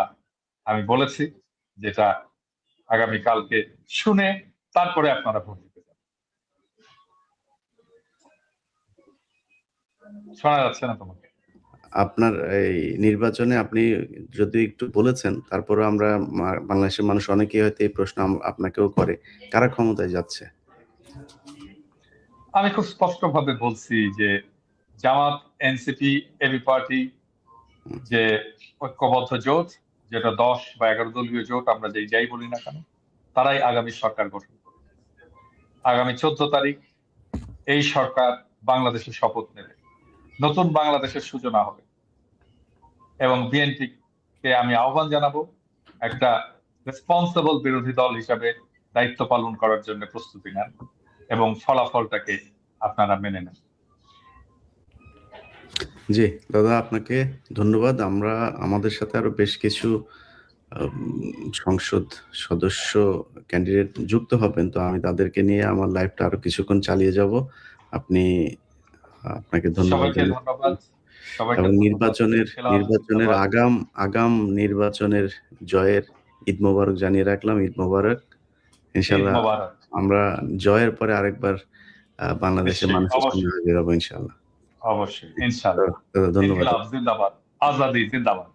B: আমি বলেছি, যেটা আগামীকালকে শুনে তারপরে আপনারা ভোট দিতে যাবেন। শোনা যাচ্ছে না তোমাকে?
A: আপনার এই নির্বাচনে আপনি যদি একটু বলেছেন, তারপরে আমরা বাংলাদেশের মানুষ অনেকেই হয়তো এই প্রশ্ন আপনাকেও করে, কারা ক্ষমতায় যাচ্ছে?
B: আমি খুব স্পষ্টভাবে বলছি যে জামাত, এনসিপি, এবি পার্টি, যে ঐক্যবদ্ধ জোট, যেটা 10 বা 11 দলীয় জোট, আমরা যাই বলি না কেন, তারাই আগামী সরকার গঠন করবে। আগামী 14 তারিখ এই সরকার বাংলাদেশের শপথ নেবে, নতুন বাংলাদেশের সূচনা হবে। এবং বিএনপিকে আমি আহ্বান জানাবো একটা রেসপন্সিবল বিরোধী দল হিসাবে দায়িত্ব পালন করার জন্য প্রস্তুতি নেন এবং ফলাফলটাকে আপনারা মেনে নেন।
A: জি দাদা, আপনাকে ধন্যবাদ। আমরা আমাদের সাথে আরো বেশ কিছু সংসদ সদস্য ক্যান্ডিডেট যুক্ত হবেন, তো আমি তাদেরকে নিয়ে আমার লাইভটা আরো কিছুক্ষণ চালিয়ে যাব। আপনি আপনাকে ধন্যবাদ
B: সবাইকে
A: জানাচ্ছি।
B: ধন্যবাদ। সবাইকে
A: এবং
B: ধন্যবাদ।
A: নির্বাচনের
B: খেলাফ
A: নির্বাচনের
B: জিন্দাবাদ।
A: আগাম নির্বাচনের জয়ের ঈদ মোবারক জানিয়ে রাখলাম। ঈদ মোবারক।
B: ঈদ
A: ইনশাআল্লাহ
B: মোবারক।
A: আমরা জয়ের পরে আরেকবার বাংলাদেশের
B: নিশ্চয়ই,
A: মানুষের সামনে
B: অবশ্যই,
A: হাজির হব ইনশাআল্লাহ।
B: অবশ্যই, ইনশাআল্লাহ।
A: ধন্যবাদ।
B: ইনকিলাব জিন্দাবাদ, আজাদি জিন্দাবাদ।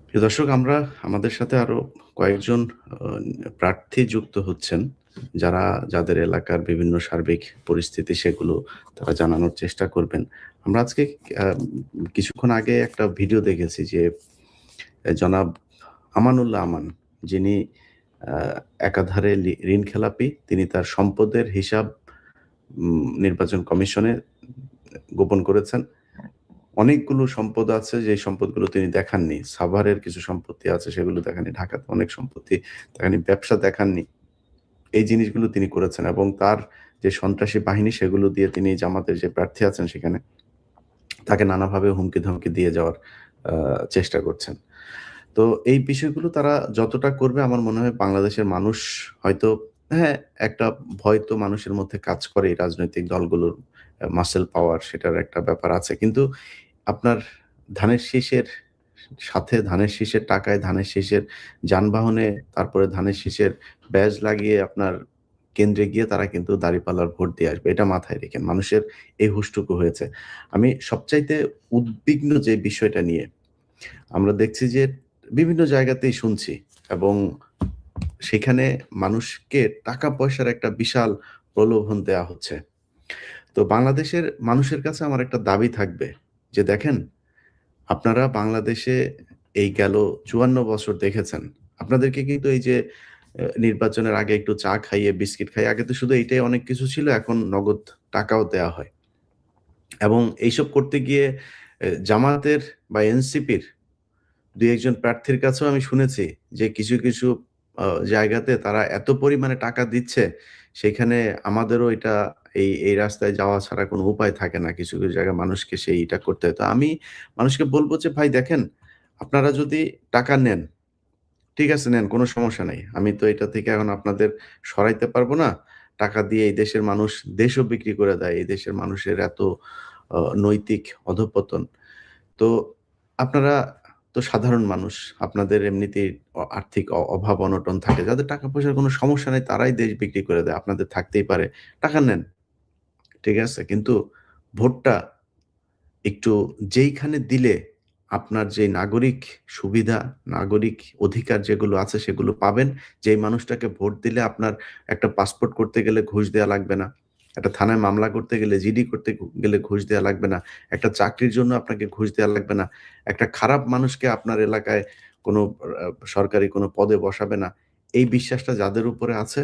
A: প্রিয় দর্শক, আমরা আমাদের সাথে আরো কয়েকজন প্রার্থী যুক্ত হচ্ছেন, যাদের এলাকার বিভিন্ন সার্বিক পরিস্থিতি সেগুলো তারা জানানোর চেষ্টা করবেন। আমরা আজকে কিছুক্ষণ আগে একটা ভিডিও দেখেছি যে জনাব আমানুল্লাহ আমান, যিনি একাধারে ঋণ খেলাপি, তিনি তার সম্পদের হিসাব নির্বাচন কমিশনে গোপন করেছেন। অনেকগুলো সম্পদ আছে, যে সম্পদগুলো তিনি দেখাননি। সাভারের কিছু সম্পত্তি আছে, সেগুলো দেখাননি। ঢাকাতে অনেক সম্পত্তি দেখাননি, ব্যবসা দেখাননি। এই জিনিসগুলো তিনি করেছেন এবং তার যে সন্ত্রাসী বাহিনী, সেগুলো দিয়ে তিনি জামাতের যে প্রার্থী আছেন সেখানে তাকে নানাভাবে হুমকি ধমকি দিয়ে যাওয়ার চেষ্টা করছেন। তো এই বিষয়গুলো তারা যতটা করবে, আমার মনে হয় বাংলাদেশের মানুষ হয়তো, হ্যাঁ, একটা ভয় তো মানুষের মধ্যে কাজ করে, এই রাজনৈতিক দলগুলোর মাসেল পাওয়ার, সেটার একটা ব্যাপার আছে। কিন্তু আপনার ধানের শীষের সাথে, ধানের শীষের টাকায়, ধানের শীষের যানবাহনে, তারপরে ধানের শীষের ব্যাজ লাগিয়ে আপনার কেন্দ্রে গিয়ে তারা কিন্তু দাঁড়িপাল্লার ভোট দিয়ে আসবে। এটা মাথায় রেখেন। মানুষের এই হুঁশটুকু হয়েছে। আমি সবচাইতে উদ্বিগ্ন যে বিষয়টা নিয়ে আমরা দেখছি যে বিভিন্ন জায়গাতেই শুনছি, এবং সেখানে মানুষকে টাকা পয়সার একটা বিশাল প্রলোভন দেয়া হচ্ছে। তো বাংলাদেশের মানুষের কাছে আমার একটা দাবি থাকবে যে দেখেন, আপনারা বাংলাদেশে এই গেল 54 বছর দেখেছেন। আপনাদেরকে কিন্তু এই যে নির্বাচনের আগে একটু চা খাইয়ে, বিস্কিট খাইয়ে, আগে তো শুধু এইটাই অনেক কিছু ছিল, এখন নগদ টাকাও দেয়া হয়। এবং এইসব করতে গিয়ে জামাতের বা এনসিপির ২-১ জন প্রার্থীর কাছেও আমি শুনেছি যে কিছু জায়গাতে তারা এত পরিমাণে টাকা দিচ্ছে, সেখানে আমাদেরও এই রাস্তায় যাওয়া ছাড়া কোনো উপায় থাকে না। কিছু জায়গায় মানুষকে সেইটা করতে হয়। তো আমি মানুষকে বলব যে ভাই দেখেন, আপনারা যদি টাকা নেন, ঠিক আছে নেন, কোনো সমস্যা নাই। আমি তো এটা থেকে এখন আপনাদের সরাইতে পারবো না। টাকা দিয়ে এই দেশের মানুষ দেশও বিক্রি করে দেয়। এই দেশের মানুষের এত নৈতিক অধঃপতন। তো আপনারা তো সাধারণ মানুষ। আপনাদের এমনিতেই আর্থিক অভাব অনটন থাকে। যাদের টাকা পয়সার কোনো সমস্যা নেই তারাই দেশ বিক্রি করে দেয়। আপনাদের থাকতেই পারে। টাকা নেন। ঠিক আছে? কিন্তু ভোটটা একটু যেইখানে দিলে আপনার যে নাগরিক সুবিধা, নাগরিক অধিকার যেগুলো আছে সেগুলো পাবেন। যেই মানুষটাকে ভোট দিলে আপনার একটা পাসপোর্ট করতে গেলে ঘুষ দেয়া লাগবে না। একটা থানায় মামলা করতে গেলে, জিডি করতে গেলে ঘুষ দেয়া লাগবে না। একটা চাকরির জন্য আপনাকে ঘুষ দেয়া লাগবে না। একটা খারাপ মানুষকে আপনার এলাকায় কোনো সরকারি কোনো পদে বসাবে না। এই বিশ্বাসটা যাদের উপরে আছে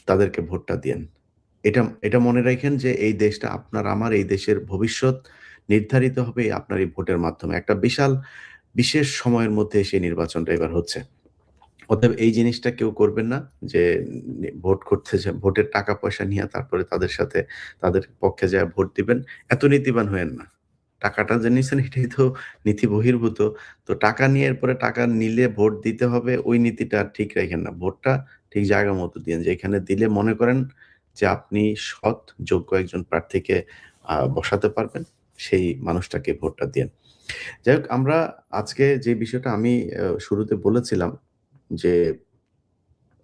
A: তাদেরকে ভোটটা দিয়েন। এটা মনে রাখেন যে এই দেশটা আপনার আমার, এই দেশের ভবিষ্যৎ নির্ধারিত হবে আপনার এই ভোটের মাধ্যমে। একটা বিশেষ সময়ের মধ্যে সেই নির্বাচনটা এবার হচ্ছে। অতএব এই জিনিসটা কেউ করবেন না যে ভোট করতে ভোটের টাকা পয়সা নিয়ে তারপরে তাদের পক্ষে যায় ভোট দিবেন। এত নীতিবান হয়েন না। টাকাটা যে নিছেন এটাই তো নীতি বহির্ভূত। তো টাকা নিয়ে এরপরে টাকা নিলে ভোট দিতে হবে, ওই নীতিটা ঠিক রাখেন না। ভোটটা ঠিক জায়গা মতো দিয়েন। যেখানে দিলে মনে করেন যে আপনি সৎ, যোগ্য একজন প্রার্থীকে বসাতে পারবেন, সেই মানুষটাকে ভোটটা দিয়েন। যাই হোক, আমরা আজকে যে বিষয়টা আমি শুরুতে বলেছিলাম যে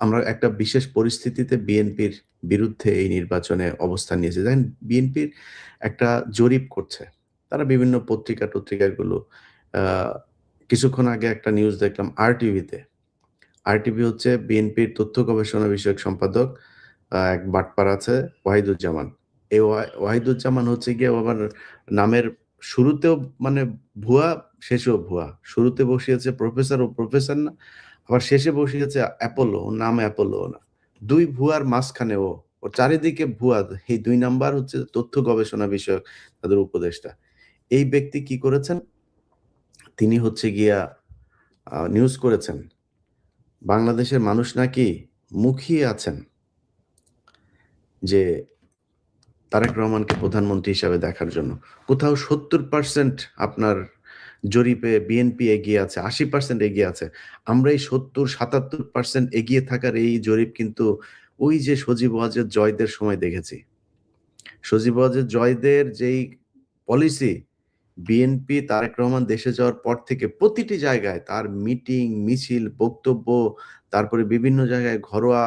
A: আমরা একটা বিশেষ পরিস্থিতিতে বিএনপির বিরুদ্ধে এই নির্বাচনে অবস্থান নিয়েছি। দেখেন, বিএনপির একটা জরিপ করছে। তারা বিভিন্ন পত্রিকাগুলো আ কিছুক্ষণ আগে একটা নিউজ দেখলাম আরটিভিতে। আরটিভি হচ্ছে বিএনপির তথ্য গবেষণা বিষয়ক সম্পাদক এক বাটপার আছে ওয়াহিদুজ্জামান। এই ওয়াহিদুজ্জামান হচ্ছে গিয়ে আবার নামের শুরুতেও মানে ভুয়া, শেষেও ভুয়া। শুরুতে বসিয়েছে প্রফেসর, ও প্রফেসর না। আবার শেষে বসিয়েছে অ্যাপোলো, ওর নাম অ্যাপোলোও না। ২ ভুয়ার মাঝখানে ও। ওর চারিদিকে ভুয়া। এই ২ নাম্বার হচ্ছে তথ্য গবেষণা বিষয়ক তাদের উপদেষ্টা। এই ব্যক্তি কি করেছেন? তিনি হচ্ছে গিয়া নিউজ করেছেন, বাংলাদেশের মানুষ নাকি মুখিয়ে আছেন যে তারেক রহমানকে প্রধানমন্ত্রী হিসাবে দেখার জন্য। কোথাও ৭০% আপনার জরিপে বিএনপি এগিয়ে আছে, 80% এগিয়ে আছে। আমরা এই 70-77% এগিয়ে থাকার এই জরিপ কিন্তু ওই যে সজীব ওয়াজেদ জয়দের সময় দেখেছি। সজীব ওয়াজেদ জয়দের যেই পলিসি, বিএনপি তারেক রহমান দেশে যাওয়ার পর থেকে প্রতিটি জায়গায় তার মিটিং, মিছিল, বক্তব্য, তারপরে বিভিন্ন জায়গায় ঘরোয়া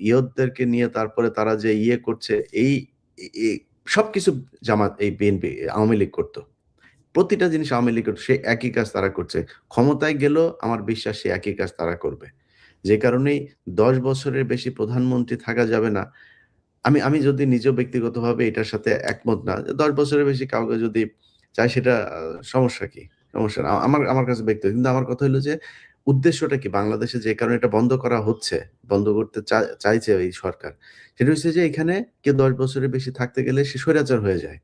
A: ইয়তদেরকে নিয়ে তারপরে তারা যে করছে, এই সবকিছু এই বিএনপি আওয়ামী লীগ করতো। প্রতিটা জিনিস আওয়ামী লীগ করতো, সে একই কাজ তারা করছে। ক্ষমতায় গেল আমার বিশ্বাস সে একই কাজ তারা করবে। যে কারণেই 10 বছরের বেশি প্রধানমন্ত্রী থাকা যাবে না। আমি যদি নিজেও ব্যক্তিগতভাবে এটার সাথে একমত না। 10 বছরের বেশি কাউকে যদি চাই সেটা সমস্যা কি? সমস্যা না। আমার কাছে ব্যক্তিগত। কিন্তু আমার কথা হলো যে উদ্দেশ্যটা কি? বাংলাদেশে যে কারণে এটা বন্ধ করা হচ্ছে, বন্ধ করতে চাইছে এই সরকার। সেটা হচ্ছে যে এখানে কেউ 10 বছরের বেশি থাকতে গেলে সে স্বৈরাচার হয়ে যায়।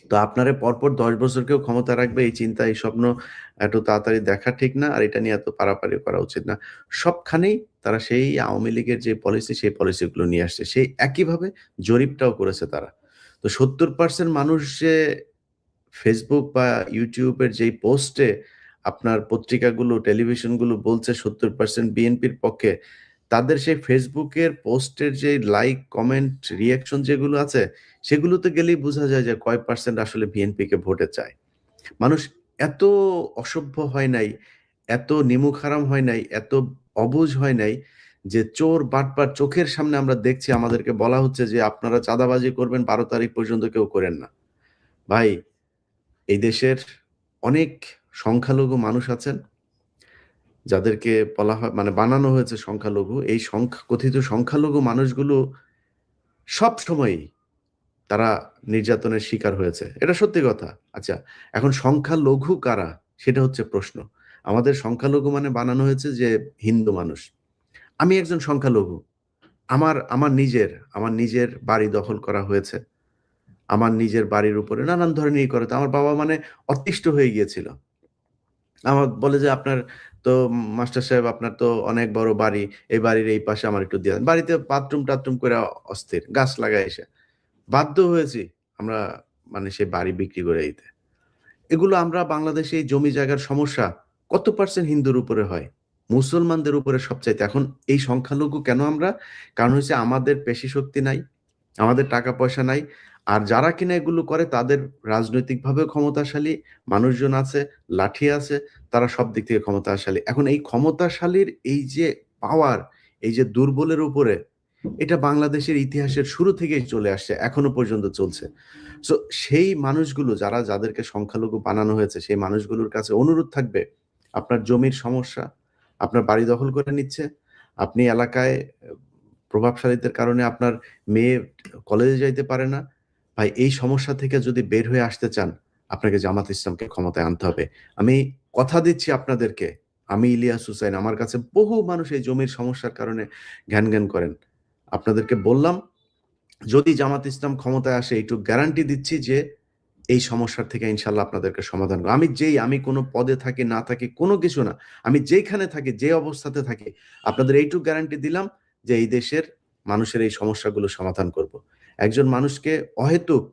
A: তো আপনারে পরপর 10 বছর কেউ ক্ষমতা রাখবে এই চিন্তা, এই স্বপ্ন এত তাড়াতাড়ি দেখা ঠিক না। আর এটা নিয়ে এত পারাপারি করা উচিত না। সবখানেই তারা সেই আওয়ামী লীগের যে পলিসি, সেই পলিসিগুলো নিয়ে আসছে। সেই একইভাবে জরিপটাও করেছে তারা। তো 70% মানুষ যে Facebook বা YouTube এর যেই পোস্টে আপনার পত্রিকাগুলো, টেলিভিশনগুলো বলছে 70% বিএনপির পক্ষে, তাদের সেই Facebook এর পোস্টের যে লাইক, কমেন্ট, রিঅ্যাকশন যেগুলো আছে, সেগুলোতে গেলেই বোঝা যায় যে কয় পার্সেন্ট আসলে বিএনপিকে ভোটে চায়। মানুষ এত অসভ্য হয় নাই, এত নিমুখারাম হয় নাই, এত অবুঝ হয় নাই যে চোর বাটপার চোখের সামনে আমরা দেখছি, আমাদেরকে বলা হচ্ছে যে আপনারা চাঁদাবাজি করবেন, 12 তারিখ পর্যন্ত কেউ করেন না। ভাই, এই দেশের অনেক সংখ্যালঘু মানুষ আছেন যাদেরকে বলা হয়, মানে বানানো হয়েছে সংখ্যালঘু। এই কথিত সংখ্যালঘু মানুষগুলো সবসময়ই তারা নির্যাতনের শিকার হয়েছে। এটা সত্যি কথা। আচ্ছা, এখন সংখ্যালঘু কারা? সেটা হচ্ছে প্রশ্ন। আমাদের সংখ্যালঘু মানে বানানো হয়েছে যে হিন্দু মানুষ। আমি একজন সংখ্যালঘু। আমার নিজের বাড়ি দখল করা হয়েছে। আমার নিজের বাড়ির উপরে নানান ধরনের করে। তো আমার বাবা মানে অতিষ্ঠ হয়ে গিয়েছিল। আমার বলে যে, "আপনার তো মাস্টার সাহেব, আপনার তো অনেক বড় বাড়ি। এই বাড়ির এই পাশে আমার একটু দিয়ে দেন।" বাড়িতে বাথরুম-টাথরুম করে অস্থির। গাছ লাগায় এসে। বাধ্য হয়েছি আমরা মানে সেই বাড়ি বিক্রি করে দিতে। এগুলো আমরা বাংলাদেশে এই জমি জায়গার সমস্যা কত পার্সেন্ট হিন্দুর উপরে হয়? মুসলমানদের উপরে সবচাইতে। এখন এই সংখ্যালঘু কেন আমরা? কারণ হচ্ছে আমাদের পেশি শক্তি নাই, আমাদের টাকা পয়সা নাই। আর যারা কিনা এগুলো করে তাদের রাজনৈতিকভাবেও ক্ষমতাশালী মানুষজন আছে, লাঠি আছে, তারা সব দিক থেকে ক্ষমতাশালী। এখন এই ক্ষমতাশালীর এই যে পাওয়ার, এই যে দুর্বলের উপরে, এটা বাংলাদেশের ইতিহাসের শুরু থেকেই চলে আসছে, এখনো পর্যন্ত চলছে। সো সেই মানুষগুলো যাদেরকে সংখ্যালঘু বানানো হয়েছে, সেই মানুষগুলোর কাছে অনুরোধ থাকবে, আপনার জমির সমস্যা, আপনার বাড়ি দখল করে নিচ্ছে, আপনি এলাকায় প্রভাবশালীদের কারণে আপনার মেয়ে কলেজে যাইতে পারে না। ভাই, এই সমস্যা থেকে যদি বের হয়ে আসতে চান, আপনাকে জামাত ইসলামকে ক্ষমতায় আনতে হবে। আমি কথা দিচ্ছি আপনাদেরকে, আমি ইলিয়াস হুসাইন, আমার কাছে বহু মানুষ এই জমির সমস্যার কারণে ঘ্যান করেন। আপনাদেরকে বললাম, যদি জামাত ইসলাম ক্ষমতায় আসে, এইটুকু গ্যারান্টি দিচ্ছি যে এই সমস্যার থেকে ইনশাল্লাহ আপনাদেরকে সমাধান করব। আমি কোনো পদে থাকি না থাকি কোনো কিছু না। আমি যেইখানে থাকি, যে অবস্থাতে থাকি, আপনাদের এইটুকু গ্যারান্টি দিলাম যে এই দেশের মানুষের এই সমস্যাগুলো সমাধান করব। একজন মানুষকে অহেতুক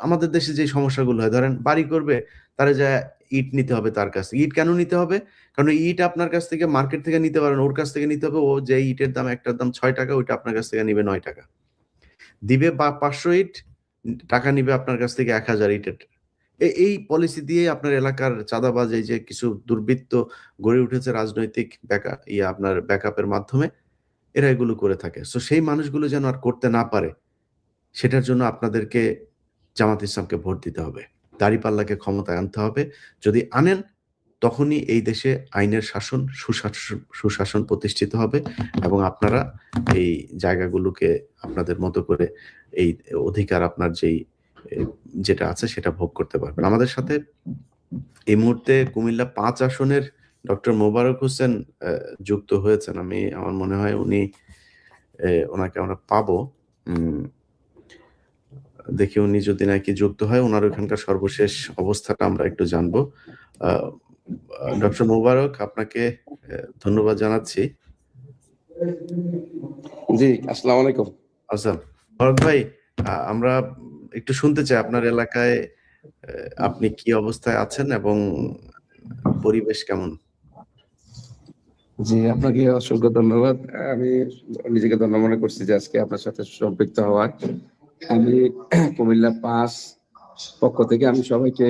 A: আমাদের দেশে যে সমস্যাগুলো হয়, ধরেন বাড়ি করবে, তারা যায় ইট নিতে হবে তার কাছ থেকে। ইট কেন নিতে হবে? কারণ ইট আপনার কাছ থেকে মার্কেট থেকে নিতে পারেন, ওর কাছ থেকে নিতে হবে। ও যে ইটের দাম, একটার দাম 6 টাকা, ওইটা আপনার কাছ থেকে নিবে 9 টাকা। দিবে বা 500 ইট, টাকা নিবে আপনার কাছ থেকে 1000 ইটের। এই পলিসি দিয়ে আপনার এলাকার চাঁদাবাজ, এই যে কিছু দুর্বৃত্ত গড়ে উঠেছে রাজনৈতিক আপনার ব্যাকআপের মাধ্যমে, এরা এগুলো করে থাকে। সো সেই মানুষগুলো যেন আর করতে না পারে, সেটার জন্য আপনাদেরকে জামাত ইসলামকে ভোট দিতে হবে। দাঁড়িপাল্লাকে ক্ষমতায় আনতে হবে। যদি আনেন, তখনই এই দেশে আইনের শাসন, সুশাসন প্রতিষ্ঠিত হবে এবং আপনারা এই জায়গাগুলোকে আপনাদের মতো করে এই অধিকার, আপনার যেটা আছে সেটা ভোগ করতে পারবেন। আমাদের সাথে এই মুহূর্তে কুমিল্লা 5 আসনের ডক্টর মোবারক হোসেন যুক্ত হয়েছেন। আমার মনে হয় ওনাকে আমরা পাবো। দেখি উনি যদি নাকি যুক্ত হয়, ওনার ওখানকার সর্বশেষ অবস্থাটা আমরা একটু জানবো। ডক্টর মোবারক, আপনাকে ধন্যবাদ জানাচ্ছি।
G: জি, আসসালামু আলাইকুম।
A: আচ্ছা মোবারক ভাই, আমরা একটু শুনতে চাই আপনার এলাকায় আপনি কি অবস্থায় আছেন এবং পরিবেশ কেমন?
E: জি, আপনাকে অসংখ্য ধন্যবাদ। আমি নিজেকে ধন্য মনে করছি যে আজকে আপনার সাথে সম্পৃক্ত হওয়ার। আমি কুমিল্লা ৫ পক্ষ থেকে আমি সবাইকে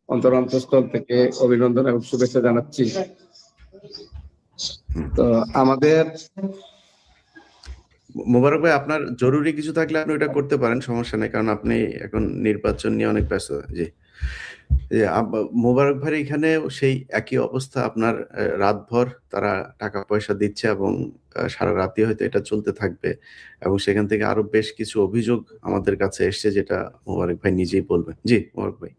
E: অন্তরস্থল থেকে অভিনন্দন এবং শুভেচ্ছা জানাচ্ছি।
A: হুম।
E: তো আমাদের
A: মোবারক ভাই, আপনার জরুরি কিছু থাকলে আপনি ওটা করতে পারেন, সমস্যা নেই। কারণ আপনি এখন নির্বাচন নিয়ে অনেক ব্যস্ত। জি। মোবারক ভাইয়ের এখানেও সেই একই অবস্থা। আপনার রাতভর তারা টাকা পয়সা দিচ্ছে এবং সারা রাতই হয়তো এটা চলতে থাকবে এবং সেখান থেকে আরো বেশ কিছু অভিযোগ আমাদের কাছে এসছে, যেটা মোবারক ভাই নিজেই বলবেন। জি, মোবারক ভাই।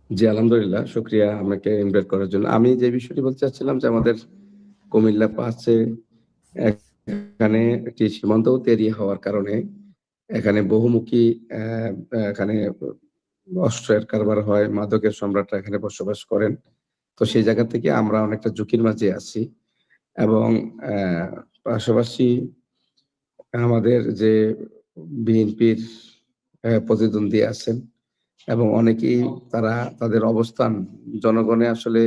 E: জি, আলহামদুলিল্লাহ। শুকরিয়া আমাকে ইনভাইট করার জন্য। আমি যে বিষয়টি বলতে চাচ্ছিলাম যে আমাদের কুমিল্লা ৫ এখানে একটি সীমান্তবর্তী এরিয়া হওয়ার কারণে এখানে বহুমুখী এখানে অস্ত্রের কারবার হয়, মাদকের সম্রাটরা এখানে বসবাস করেন। তো সেই জায়গা থেকে আমরা অনেকটা ঝুঁকির মাঝে আছি এবং পাশাপাশি আমাদের যে বিএনপির প্রতিদ্বন্দ্বী আছেন এবং অনেকেই তারা তাদের অবস্থান জনগণে আসলে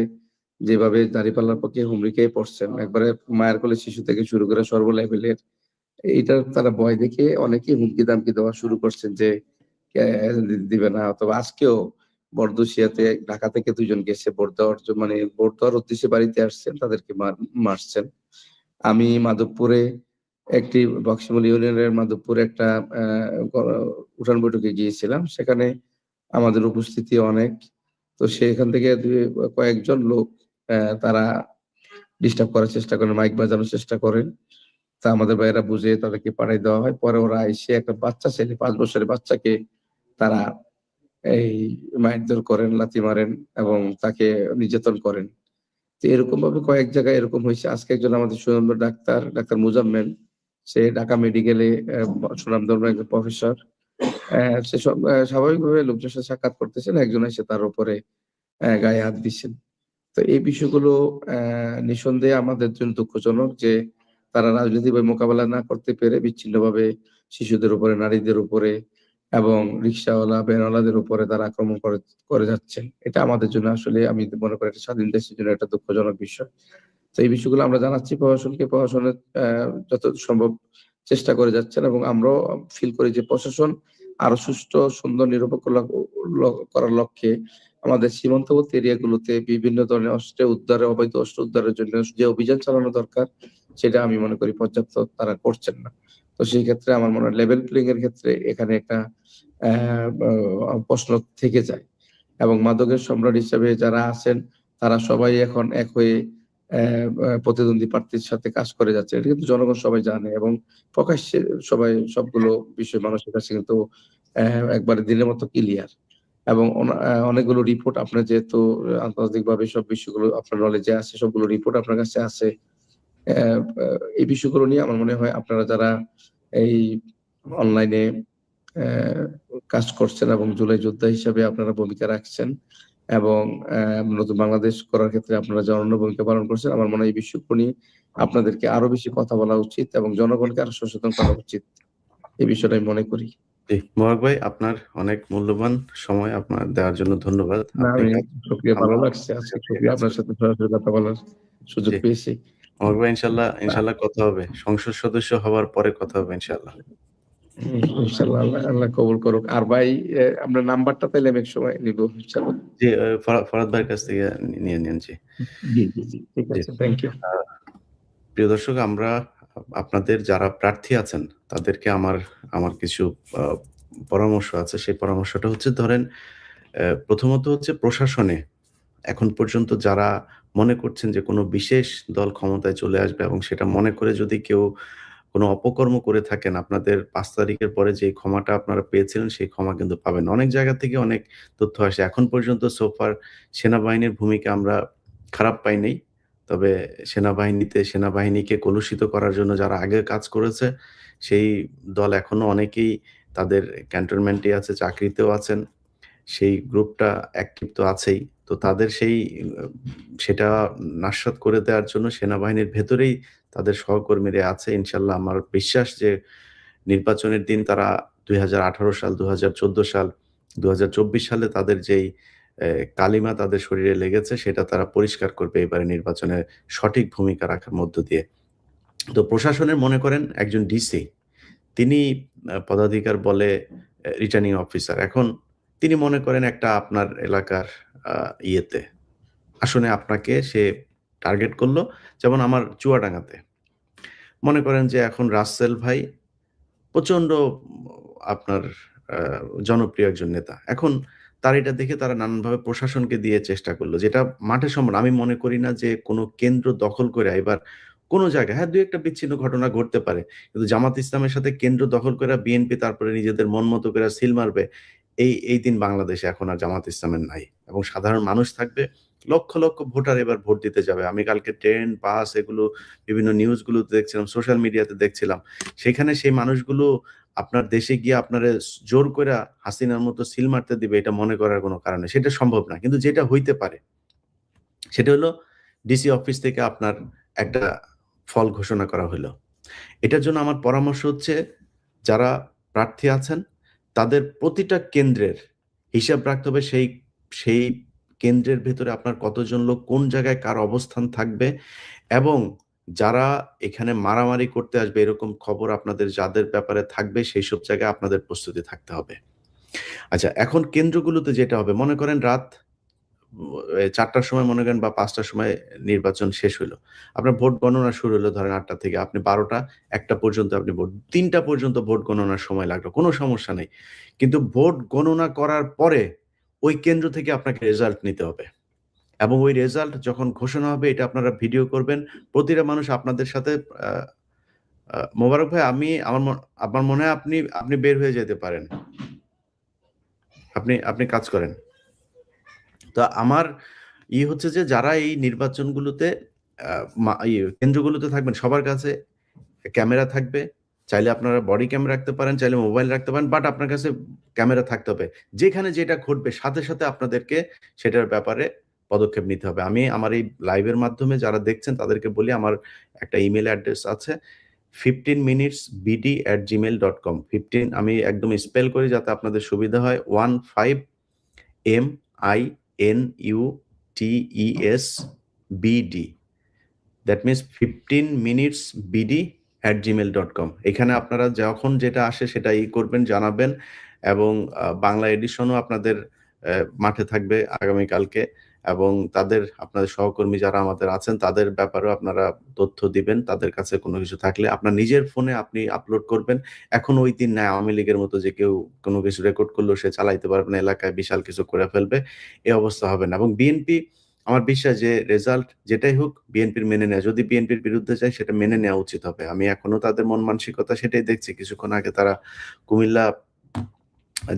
E: যেভাবে দাঁড়িপাল্লার পক্ষে হুমড়ি খেয়ে পড়ছেন, একবারে মায়ের কোলে শিশু থেকে শুরু করে সর্ব লেভেলের এইটার তারা ভয় দেখে অনেকেই হুমকি-দামকি দেওয়া শুরু করছেন যে দিবে না, অথবা আজকেও বরদুশিয়াতে ঢাকা থেকে ২ জন গেছে ভোট দেওয়ার মানে ভোট দেওয়ার উদ্দেশ্যে বাড়িতে আসছেন, তাদেরকে মারছেন। আমি মাধবপুরে একটি বক্সিমূল ইউনিয়নের মাধবপুরে একটা আ গ উঠান বৈঠকে গিয়েছিলাম। সেখানে আমাদের উপস্থিতি অনেক। তো সেখান থেকে কয়েকজন লোক তারা ডিস্টার্ব করার চেষ্টা করেন, মাইক বাজানোর চেষ্টা করেন। তা আমাদের ভাইয়েরা বুঝে তাদেরকে পাঠায় দেওয়া হয়। পরে ওরা এসে একটা বাচ্চা ছেলে, ৫ বছরের বাচ্চাকে তারা এই মারধর করেন, লাথি মারেন এবং তাকে নির্যাতন করেন। তো এরকমভাবে কয়েক জায়গায় এরকম হইছে। আজকে একজন আমাদের সুনামধন্য ডাক্তার মুজাম্মেল, সে ঢাকা মেডিকেলে সুনামধন্য একজন প্রফেসর। সে স্বাভাবিকভাবে লোকজনের সাথে সাক্ষাৎ করতেছেন। একজন এসে তার উপরে গায়ে হাত দিচ্ছেন। তো এই বিষয়গুলো নিঃসন্দেহে আমাদের জন্য দুঃখজনক যে তারা রাজনৈতিকভাবে মোকাবেলা না করতে পেরে বিচ্ছিন্নভাবে শিশুদের উপরে, নারীদের উপরে এবং রিক্শাওয়ালা, ভ্যানওয়ালাদের উপরে তারা আক্রমণ করে যাচ্ছেন। এটা আমাদের জন্য আসলে আমি মনে করি একটা স্বাধীন দেশের জন্য একটা দুঃখজনক বিষয়। তো এই বিষয়গুলো আমরা জানাচ্ছি প্রশাসনকে। প্রশাসনের যতদূর সম্ভব চেষ্টা করে যাচ্ছেন এবং আমরাও ফিল করি যে প্রশাসন আরো সুষ্ঠু, সুন্দর, নিরপেক্ষ করার লক্ষ্যে আমাদের সীমান্তবর্তী এরিয়াগুলোতে বিভিন্ন ধরনের অবৈধ অস্ত্র উদ্ধারের জন্য যে অভিযান চালানো দরকার, সেটা আমি মনে করি পর্যাপ্ত তারা করছেন না। তো সেই ক্ষেত্রে আমার মনে হয় লেভেল প্লেইং এর ক্ষেত্রে এখানে একটা প্রশ্ন থেকে যায় এবং মাদকের সম্রাট হিসেবে যারা আছেন তারা সবাই এখন এক হয়ে প্রতিদ্বন্দ্বী প্রার্থীর সাথে কাজ করে যাচ্ছে। এটা কিন্তু জনগণ সবাই জানে এবং প্রকাশ্যে সবাই সবগুলো বিষয় মানুষের কাছে কিন্তু একবারে দিনের মতো ক্লিয়ার এবং অনেকগুলো রিপোর্ট আপনার যেহেতু আন্তর্জাতিকভাবে সব বিষয়গুলো আপনার নলেজে আছে, সবগুলো রিপোর্ট আপনার কাছে আছে। অ্যা আ এই বিষয়গুলো নিয়ে আমার মনে হয় আপনারা যারা এই অনলাইনে অ্যা কাজ করছেন এবং জুলাই যোদ্ধা হিসাবে আপনারা ভূমিকা রাখছেন এবং নতুন বাংলাদেশ করার ক্ষেত্রে আপনারা যে অনন্য ভূমিকা পালন করছেন, আমার মনে হয় এই বিষয়গুলো নিয়ে আপনাদেরকে আরো বেশি কথা বলা উচিত এবং জনগণকে আরো সচেতন করা উচিত। এই বিষয়টা আমি মনে করি।
A: জি, মোবারক ভাই, আপনার অনেক মূল্যবান সময় আপনার দেওয়ার জন্য ধন্যবাদ।
E: না,
A: আপনি
E: আমি শুকরিয়া, ভালো
A: আমরা
E: লাগছে। আজকে শুকরিয়া আপনার সাথে সরাসরি কথা বলার সুযোগ
A: জি,
E: পেয়েছি।
A: মোবারক ভাই, ইনশাআল্লাহ কথা হবে। সংসদ সদস্য হওয়ার পরে কথা হবে ইনশাআল্লাহ।
E: ইনশাআল্লাহ আল্লাহ কবুল করুক। আর ভাই আপনার নাম্বারটা তাইলে আমি একসময় নিব ইনশাআল্লাহ।
A: জি, ফরহাদ ভাইয়ের কাছ থেকে নিয়ে নেন। জি।
E: জি। ঠিক
A: জি।
E: আছে। Thank you.
A: আ প্রিয় দর্শক, আমরা আপনাদের যারা প্রার্থী আছেন তাদেরকে আমার কিছু আ পরামর্শ আছে। সেই পরামর্শটা হচ্ছে, ধরেন প্রথমত হচ্ছে প্রশাসনে এখন পর্যন্ত যারা মনে করছেন যে কোনো বিশেষ দল ক্ষমতায় চলে আসবে এবং সেটা মনে করে যদি কেউ কোনো অপকর্ম করে থাকেন, আপনাদের ৫ তারিখের পরে যে ক্ষমাটা আপনারা পেয়েছিলেন সেই ক্ষমা কিন্তু পাবেন না। অনেক জায়গা থেকে অনেক তথ্য আসে। এখন পর্যন্ত সো ফার সেনাবাহিনীর ভূমিকা আমরা খারাপ পাই নাই। তবে সেনাবাহিনীকে কলুষিত করার জন্য যারা আগে কাজ করেছে, সেই দল এখনো অনেকেই তাদের ক্যান্টনমেন্টে আছে, চাকরিতেও আছেন। সেই গ্রুপটা অ্যাক্টিভ তো আছেই। তো তাদের সেটা নাশাত করে দেওয়ার জন্য সেনাবাহিনীর ভেতরেই তাদের সহকর্মীরা আছে। ইনশাআল্লাহ আমার বিশ্বাস যে নির্বাচনের দিন তারা ২০১৮ সাল, ২০১৪ সাল 2024 সালে তাদের যেই কালিমা তাদের শরীরে লেগেছে সেটা তারা পরিষ্কার করবে এবারে নির্বাচনে সঠিক ভূমিকা রাখার মধ্য দিয়ে। তো প্রশাসনের মনে করেন একজন ডিসি, তিনি পদাধিকার বলে রিটার্নিং অফিসার। এখন তিনি মনে করেন একটা আপনার এলাকার ইয়েতে আসনে আপনাকে সে টার্গেট করলো, যেমন আমার চুয়াডাঙ্গাতে। মনে করেন যে এখন রাসেল ভাই প্রচন্ড আপনার জনপ্রিয় একজন নেতা। এখন তার এটা দেখে তারা নানানভাবে প্রশাসনকে দিয়ে চেষ্টা করলো, যেটা মাঠে সম্ভব না। আমি মনে করি না যে কোনো কেন্দ্র দখল করে এবার কোনো জায়গায়, হ্যাঁ, ২-১টা বিচ্ছিন্ন ঘটনা ঘটতে পারে। কিন্তু জামাত ইসলামের সাথে কেন্দ্র দখল করে বিএনপি তারপরে নিজেদের মন মতো করে সিল মারবে, এই দিন বাংলাদেশে এখন আর জামাত ইসলামের নাই। এবং সাধারণ মানুষ থাকবে, লক্ষ, লক্ষ ভোটার এবার ভোট দিতে যাবে। আমি কালকে ট্রেন, বাস এগুলো বিভিন্ন নিউজগুলোতে দেখছিলাম, সোশ্যাল মিডিয়াতে দেখছিলাম। সেখানে সেই মানুষগুলো আপনার দেশে গিয়ে আপনারে জোর কইরা হাসিনার মতো সিল মারতে দিবে, এটা মনে করার কোনো কারণ নেই। সেটা সম্ভব না। কিন্তু যেটা হইতে পারে সেটা হলো ডিসি অফিস থেকে আপনার একটা ফল ঘোষণা করা হলো। এটার জন্য আমার পরামর্শ হচ্ছে, যারা প্রার্থী আছেন তাদের প্রতিটা কেন্দ্রের হিসাব রাখতে হবে। সেই কেন্দ্রের ভেতরে আপনার কতজন লোক কোন জায়গায় কার অবস্থান থাকবে, এবং যারা এখানে মারামারি করতে আসবে এরকম খবর আপনাদের যাদের ব্যাপারে থাকবে সেইসব জায়গায় আপনাদের প্রস্তুতি থাকতে হবে। আচ্ছা, এখন কেন্দ্রগুলোতে যেটা হবে, মনে করেন রাত ৪টার সময় মনে করেন বা ৫টার সময় নির্বাচন শেষ হইলো। আপনার ভোট গণনা শুরু হলো ধরেন ৮টা থেকে। আপনি ১২টা, ১টা পর্যন্ত আপনি ৩টা পর্যন্ত ভোট গণনার সময় লাগলো। কোনো সমস্যা নেই। কিন্তু ভোট গণনা করার পরে ওই কেন্দ্র থেকে আপনাকে রেজাল্ট নিতে হবে। এবং ওই রেজাল্ট যখন ঘোষণা হবে এটা আপনারা ভিডিও করবেন। প্রতিটা মানুষ আপনাদের সাথে মোবারক ভাই, আমার মনে হয় আপনি বের হয়ে যেতে পারেন। আপনি কাজ করেন। তো আমার হচ্ছে যে যারা এই নির্বাচনগুলোতে কেন্দ্রগুলোতে থাকবেন সবার কাছে ক্যামেরা থাকবে। চাইলে আপনারা বডি ক্যামেরা রাখতে পারেন, চাইলে মোবাইল রাখতে পারেন, বাট আপনার কাছে ক্যামেরা থাকতে হবে। যেখানে যেটা ঘটবে সাথে সাথে আপনাদেরকে সেটার ব্যাপারে পদক্ষেপ নিতে হবে। আমি আমার এই লাইভের মাধ্যমে যারা দেখছেন তাদেরকে বলি, আমার একটা ইমেল অ্যাড্রেস আছে 15minutesbd@gmail.com। 15 আমি একদম স্পেল করি যাতে আপনাদের সুবিধা হয়। 15minutesbd, that means 15minutesbd@gmail.com। এখানে আপনারা যখন যেটা আসে সেটা করবেন, জানাবেন। এবং বাংলা এডিশনও আপনাদের মাঠে থাকবে আগামীকালকে, এবং আপনাদের সহকর্মী যারা আমাদের আছেন তাদের ব্যাপারেও আপনারা তথ্য দিবেন। তাদের কাছে কোনো কিছু থাকলে আপনার নিজের ফোনে আপনি আপলোড করবেন। এখন ওই দিন নাই আওয়ামী লীগের মতো যে কেউ কোনো কিছু রেকর্ড করলেও সে চালাইতে পারবে না, এলাকায় বিশাল কিছু করে ফেলবে, এই অবস্থা হবে না। এবং বিএনপি, আমার বিশ্বাস যে রেজাল্ট যেটাই হোক বিএনপির মেনে নেওয়া, যদি বিএনপির বিরুদ্ধে যায় সেটা মেনে নেওয়া উচিত হবে। আমি এখনো তাদের মন মানসিকতা সেটাই দেখছি। কিছুক্ষণ আগে তারা কুমিল্লা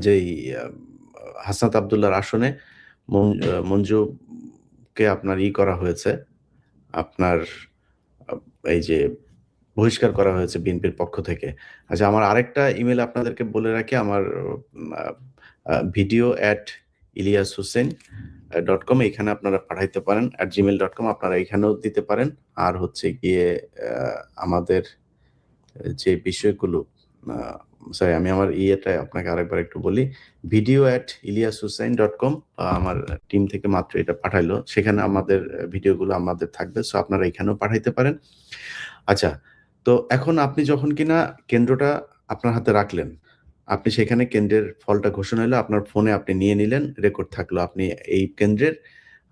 A: যেই হাসনাত আব্দুল্লাহর আসনে মঞ্জুকে আপনার করা হয়েছে, আপনার এই যে বহিষ্কার করা হয়েছে বিএনপির পক্ষ থেকে। আচ্ছা, আমার আরেকটা ইমেল আপনাদেরকে বলে রাখি, আমার video@ilyashussain.com, এখানে আপনারা পাঠাইতে পারেন। @gmail.com আপনারা এখানেও দিতে পারেন। আর হচ্ছে গিয়ে আমাদের যে বিষয়গুলো, সরি আমি আমার আপনাকে আরেকবার একটু বলি, video@ilyashussain.com, আমার টিম থেকে মাত্র এটা পাঠাইলো। সেখানে আমাদের ভিডিওগুলো আমাদের থাকবে, সো আপনারা এখানেও পাঠাইতে পারেন। আচ্ছা, তো এখন আপনি যখন কিনা কেন্দ্রটা আপনার হাতে রাখলেন, আপনি সেখানে কেন্দ্রের ফলটা ঘোষণা হলো আপনার ফোনে, আপনি নিয়ে নিলেন, রেকর্ড থাকলো আপনি এই কেন্দ্রের,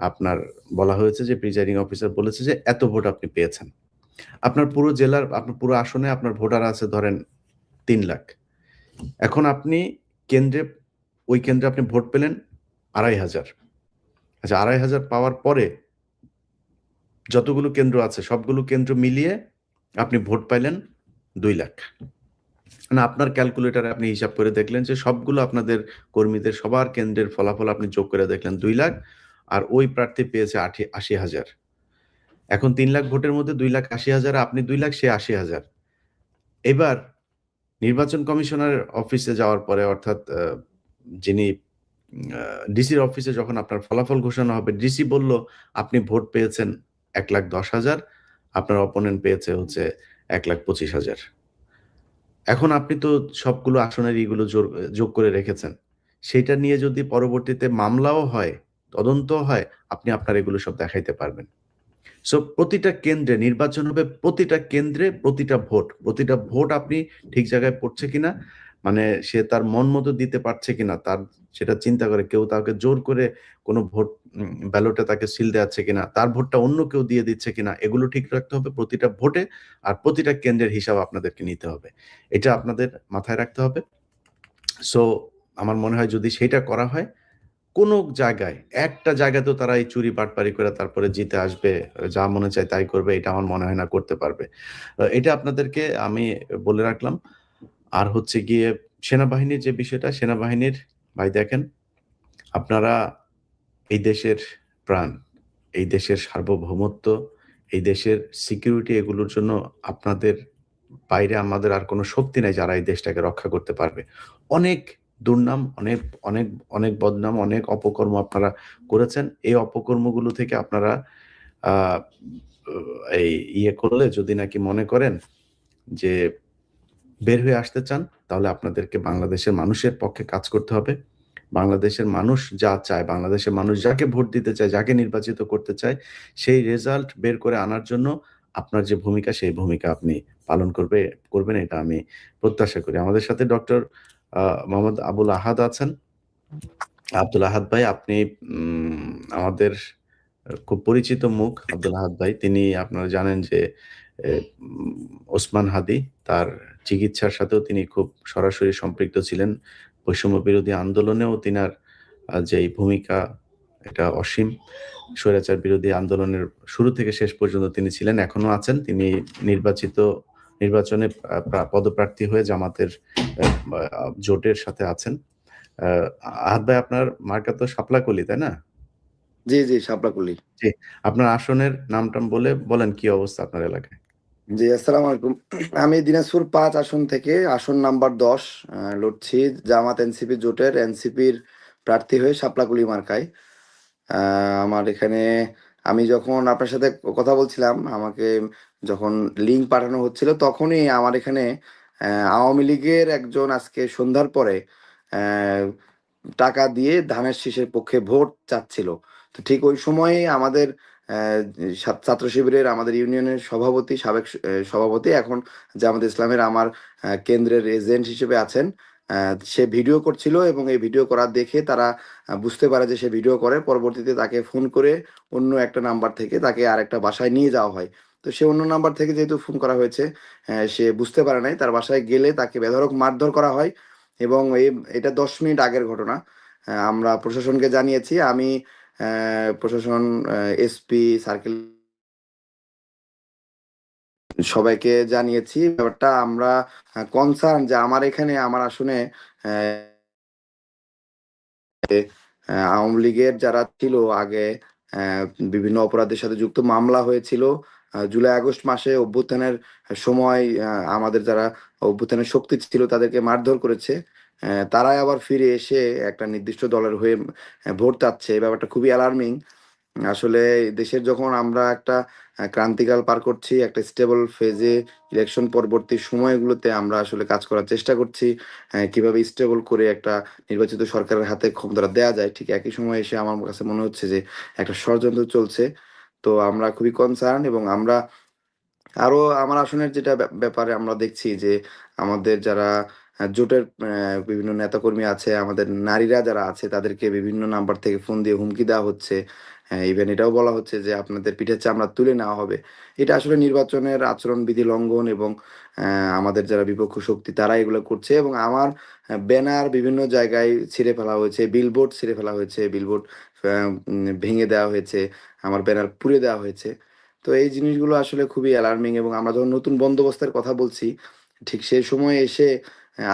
A: আপনার বলা হয়েছে যে প্রিজাইডিং অফিসার বলেছে যে এত ভোট আপনি পেয়েছেন। আপনার পুরো জেলার, আপনার পুরো আসনে আপনার ভোটার আছে ধরেন ৩ লাখ। এখন আপনি ওই কেন্দ্রে আপনি ভোট পেলেন ২৫০০। আচ্ছা, ২৫০০ পাওয়ার পরে যতগুলো কেন্দ্র আছে সবগুলো কেন্দ্র মিলিয়ে আপনি ভোট পাইলেন ২ লাখ। মানে আপনার ক্যালকুলেটরে আপনি হিসাব করে দেখলেন যে সবগুলো আপনাদের কর্মীদের সবার কেন্দ্রের ফলাফল আপনি যোগ করে দেখলেন ২ লাখ, আর ওই প্রার্থী পেয়েছে ৮০,০০০। এখন ৩ লাখ ভোটের মধ্যে ২,৮০,০০০, আপনি ২ লাখ, সে ৮০,০০০। এবার নির্বাচন কমিশনারের অফিসে যাওয়ার পরে, অর্থাৎ যিনি ডিসির অফিসে যখন আপনার ফলাফল ঘোষণা হবে, ডিসি বলল আপনি ভোট পেয়েছেন ১,১০,০০০, আপনার অপোনেন্ট পেয়েছে হচ্ছে ১,২৫,০০০। এখন আপনি তো সবগুলো আসনের যোগ করে রেখেছেন। সেটা নিয়ে যদি পরবর্তীতে মামলাও হয়, তদন্ত হয়, আপনি আপনার এগুলো সব দেখাইতে পারবেন। সো প্রতিটা কেন্দ্রে নির্বাচন হবে, প্রতিটা কেন্দ্রে প্রতিটা ভোট আপনি ঠিক জায়গায় পড়ছে কিনা, মানে সে তার মন মতো দিতে পারছে কিনা, তার সেটা চিন্তা করে কেউ তাকে জোর করে কোনো ভোট ব্যালটে তাকে সিল দেওয়াচ্ছে কিনা, তার ভোটটা অন্য কেউ দিয়ে দিচ্ছে কিনা, এগুলো ঠিক রাখতে হবে প্রতিটা ভোটে। আর প্রতিটা কেন্দ্রের হিসাব আপনাদেরকে নিতে হবে, এটা আপনাদের মাথায় রাখতে হবে। সো আমার মনে হয় যদি সেটা করা হয়, কোনো জায়গায় একটা জায়গাতেও তারা এই চুরি বাটপারি করে তারপরে জিতে আসবে, যা মনে চায় তাই করবে, এটা আমার মনে হয় না করতে পারবে। এটা আপনাদেরকে আমি বলে রাখলাম। আর হচ্ছে গিয়ে সেনাবাহিনীর যে বিষয়টা, সেনাবাহিনীর ভাই দেখেন, আপনারা এই দেশের প্রাণ, এই দেশের সার্বভৌমত্ব, এই দেশের সিকিউরিটি, এগুলোর জন্য আপনাদের বাইরে আমাদের আর কোনো শক্তি নাই যারা এই দেশটাকে রক্ষা করতে পারবে। অনেক দুর্নাম, অনেক অনেক অনেক বদনাম, অনেক অপকর্ম আপনারা করেছেন। এই অপকর্মগুলো থেকে আপনারা আহ, এই ইয়ে করলে, যদি নাকি মনে করেন যে বের হয়ে আসতে চান, তাহলে আপনাদেরকে বাংলাদেশের মানুষের পক্ষে কাজ করতে হবে। বাংলাদেশের মানুষ যা চায়, বাংলাদেশের মানুষ যাকে ভোট দিতে চায়, যাকে নির্বাচিত করতে চায়, সেই রেজাল্ট বের করে আনার জন্য আপনার যে ভূমিকা, সেই ভূমিকা আপনি পালন করবেন, এটা আমি প্রত্যাশা করি। আমাদের সাথে ডক্টর মোহাম্মদ আবুল আহাদ আছেন। আব্দুল আহাদ ভাই, আপনি আমাদের খুব পরিচিত মুখ। আব্দুল আহাদ ভাই, তিনি, আপনারা জানেন যে ওসমান হাদি, তার চিকিৎসার সাথেও তিনি খুব সরাসরি সম্পৃক্ত ছিলেন। বৈষম্য বিরোধী আন্দোলনেও তিনার যেই ভূমিকা, এটা অসীম। স্বৈরাচার বিরোধী আন্দোলনের শুরু থেকে শেষ পর্যন্ত তিনি ছিলেন, এখনো আছেন। তিনি নির্বাচনে পদপ্রার্থী হয়ে জামাতের জোটের সাথে আছেন। আহাদ ভাই, আপনার মার্কা তো শাপলাকলি, তাই না?
G: জি জি, শাপলাকলি।
A: জি। আপনার আসনের নামটাম বলে বলেন, কি অবস্থা আপনার এলাকায়?
G: জি, আসসালামু আলাইকুম। আমি দিনাজপুর 5 আসন থেকে আসন নাম্বার 10 লড়ছি জামাত এনসিপি জোটের এনসিপির প্রার্থী হয়ে শাপলাকলি মার্কায়। আমার এখানে আমি যখন আপনার সাথে কথা বলছিলাম, আমাকে যখন লিঙ্ক পাঠানো হচ্ছিল, তখনই আমার এখানে আওয়ামী লীগের একজন আজকে সন্ধ্যার পরে আহ, টাকা দিয়ে ধানের শীষের পক্ষে ভোট চাচ্ছিল। তো ঠিক ওই সময়ে আমাদের ছাত্র শিবিরের আমাদের ইউনিয়নের সভাপতি, সাবেক সভাপতি, এখন জামাত ইসলামের আমার কেন্দ্রের এজেন্ট হিসেবে আছেন, সে ভিডিও করছিল এবং এই ভিডিও করা দেখে তারা বুঝতে পারে যে সে ভিডিও করে। পরবর্তীতে তাকে ফোন করে অন্য একটা নাম্বার থেকে তাকে আর একটা বাসায় নিয়ে যাওয়া হয়। তো সে অন্য নাম্বার থেকে যেহেতু ফোন করা হয়েছে, সে বুঝতে পারে নাই। তার বাসায় গেলে তাকে বেধড়ক মারধর করা হয় এবং এটা 10 মিনিট আগের ঘটনা। আমরা প্রশাসনকে জানিয়েছি। আমি প্রশাসন, এসপি, সার্কেল সবাইকে জানিয়েছি ব্যাপারটা। আমরা কনসার্ন যে আমার এখানে আমার আসনে আওয়ামী লীগের যারা ছিল আগে, আহ, বিভিন্ন অপরাধের সাথে যুক্ত মামলা হয়েছিল। জুলাই আগস্ট মাসে অভ্যুত্থানের সময় আমাদের যারা অভ্যুত্থানের শক্তি ছিল তাদেরকে মারধর করেছে। তারাই আবার ফিরে এসে একটা নির্দিষ্ট দলের হয়ে ভোট চাচ্ছে। এই ব্যাপারটা খুবই অ্যালার্মিং। আসলে দেশের যখন আমরা একটা ক্রান্তিকাল পার করছি, একটা স্টেবল ফেজে, ইলেকশন পরবর্তী সময়গুলোতে আমরা আসলে কাজ করার চেষ্টা করছি কিভাবে স্টেবল করে একটা নির্বাচিত সরকারের হাতে ক্ষমতাটা দেওয়া যায়। ঠিক একই সময় এসে আমার কাছে মনে হচ্ছে যে একটা ষড়যন্ত্র চলছে। তো আমরা খুবই কনসার্ন এবং আমরা আরো আমার আসনের যেটা ব্যাপারে আমরা দেখছি যে আমাদের যারা জোটের বিভিন্ন নেতাকর্মী আছে, আমাদের নারীরা যারা আছে, তাদেরকে বিভিন্ন নাম্বার থেকে ফোন দিয়ে হুমকি দেওয়া হচ্ছে। ইভেন এটাও বলা হচ্ছে যে আপনাদের পিঠের চামড়া তুলে নেওয়া হবে। এটা আসলে নির্বাচনের আচরণবিধি লঙ্ঘন এবং আমাদের যারা বিপক্ষ শক্তি তারা এগুলো করছে। এবং আমার ব্যানার বিভিন্ন জায়গায় ছিঁড়ে ফেলা হয়েছে, বিলবোর্ড ছিঁড়ে ফেলা হয়েছে, বিলবোর্ড ভেঙে দেওয়া হয়েছে, আমার ব্যানার পুড়ে দেওয়া হয়েছে। তো এই জিনিসগুলো আসলে খুবই অ্যালার্মিং এবং আমরা যখন নতুন বন্দোবস্তের কথা বলছি, ঠিক সেই সময় এসে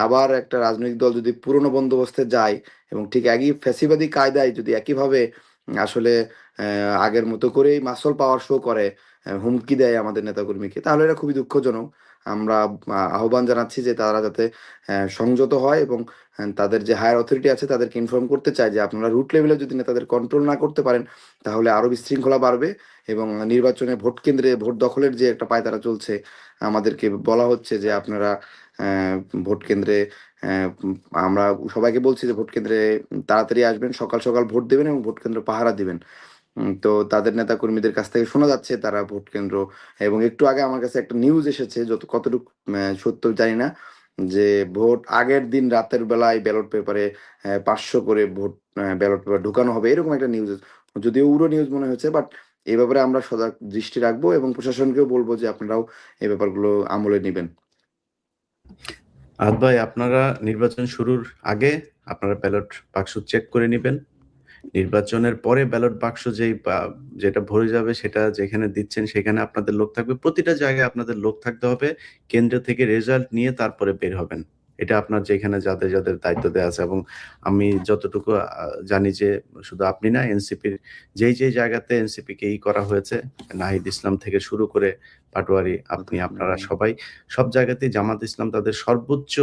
G: আবার একটা রাজনৈতিক দল যদি পুরনো বন্দোবস্তে যায় এবং ঠিক একই ফ্যাসিবাদী কায়দায় যদি একইভাবে আসলে আগের মতো করেই মাসল পাওয়ার শো করে, হুমকি দেয় আমাদের নেতাকর্মীকে, তাহলে এটা খুবই দুঃখজনক। আমরা আহ্বান জানাচ্ছি যে তারা যাতে সংযত হয় এবং তাদের যে হায়ার অথরিটি আছে তাদেরকে ইনফর্ম করতে চায় যে আপনারা রুট লেভেলে যদি নেতাদের কন্ট্রোল না করতে পারেন, তাহলে আরো বিশৃঙ্খলা বাড়বে। এবং নির্বাচনে ভোট কেন্দ্রে ভোট দখলের যে একটা পায়তারা চলছে, আমাদেরকে বলা হচ্ছে যে আপনারা ভোট কেন্দ্রে আমরা সবাইকে বলছি যে ভোট কেন্দ্রে তাড়াতাড়ি আসবেন, সকাল সকাল ভোট দেবেন এবং ভোট কেন্দ্র পাহারা দিবেন। তো তাদের নেতা কর্মীদের কাছ থেকে শোনা যাচ্ছে তারা ভোট কেন্দ্র, এবং একটু আগে আমার কাছে একটা নিউজ এসেছে, কতটুকু সত্য জানি না, যে ভোট আগের দিন রাতের বেলায় ব্যালট পেপারে 500 করে ভোট ব্যালট পেপার ঢুকানো হবে, এরকম একটা নিউজ, যদিও উড়ো নিউজ মনে হচ্ছে, বাট এই ব্যাপারে আমরা সজাগ দৃষ্টি রাখবো এবং প্রশাসনকেও বলবো যে আপনারাও এই ব্যাপারগুলো আমলে নেবেন।
A: আদ ভাই, আপনারা নির্বাচন শুরুর আগে আপনারা ব্যালট বাক্স চেক করে নেবেন। নির্বাচনের পরে ব্যালট বাক্স যেটা ভরে যাবে সেটা যেখানে দিচ্ছেন সেখানে আপনাদের লোক থাকবে, প্রতিটা জায়গায় আপনাদের লোক থাকতে হবে। কেন্দ্র থেকে রেজাল্ট নিয়ে তারপরে বের হবেন। এটা আপনার যেখানে যাদের যাদের দায়িত্ব দেওয়া আছে, এবং আমি যতটুকু জানি যে শুধু আপনি না, এনসিপির যেই জায়গাতে এনসিপি কে করা হয়েছে, নাহিদ ইসলাম থেকে শুরু করে পাটোয়ারি, আপনারা সবাই সব জায়গাতেই জামাত ইসলাম তাদের সর্বোচ্চ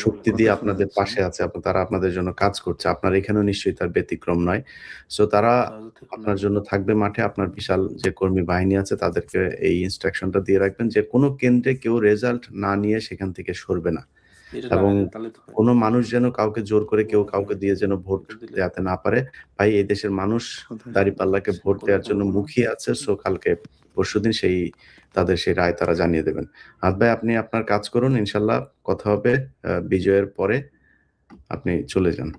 A: শক্তি দিয়ে আপনাদের পাশে আছে, তারা আপনাদের জন্য কাজ করছে। আপনার এখানেও নিশ্চয়ই তার ব্যতিক্রম নয়। সো তারা আপনার জন্য থাকবে মাঠে। আপনার বিশাল যে কর্মী বাহিনী আছে তাদেরকে এই ইনস্ট্রাকশনটা দিয়ে রাখবেন যে কোনো কেন্দ্রে কেউ রেজাল্ট না নিয়ে সেখান থেকে সরবে না, এবং কোনো মানুষ যেন কাউকে জোর করে কেউ কাউকে দিয়ে যেন ভোট দেওয়াতে না পারে। ভাই, এই দেশের মানুষ দাঁড়িপাল্লাকে ভোট দেওয়ার জন্য মুখিয়ে আছে। সো কালকে পরশুদিন তাদের সেই রায় তারা জানিয়ে দেবেন। আদ ভাই, আপনি আপনার কাজ করুন, ইনশাল্লাহ কথা হবে বিজয়ের পরে। আপনি চলে যান।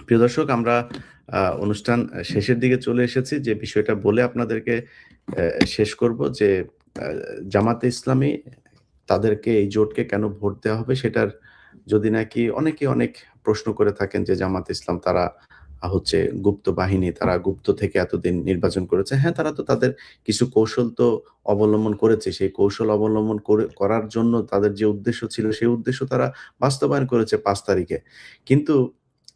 A: প্রিয় দর্শক, আমরা অনুষ্ঠান শেষের দিকে চলে এসেছি। যে বিষয়টা বলে আপনাদেরকে শেষ করব, যে জামাতে ইসলামী তাদেরকে এই জোটকে কেন ভোট দেওয়া হবে, সেটার যদি নাকি অনেকে অনেক প্রশ্ন করে থাকেন যে জামাত ইসলাম তারা হচ্ছে গুপ্ত বাহিনী, তারা গুপ্ত থেকে এতদিন নির্বাচন করেছে। হ্যাঁ, তারা তো তাদের কিছু কৌশল তো অবলম্বন করেছে। সেই কৌশল অবলম্বন করার জন্য তাদের যে উদ্দেশ্য ছিল সেই উদ্দেশ্য তারা বাস্তবায়ন করেছে 5 তারিখে। কিন্তু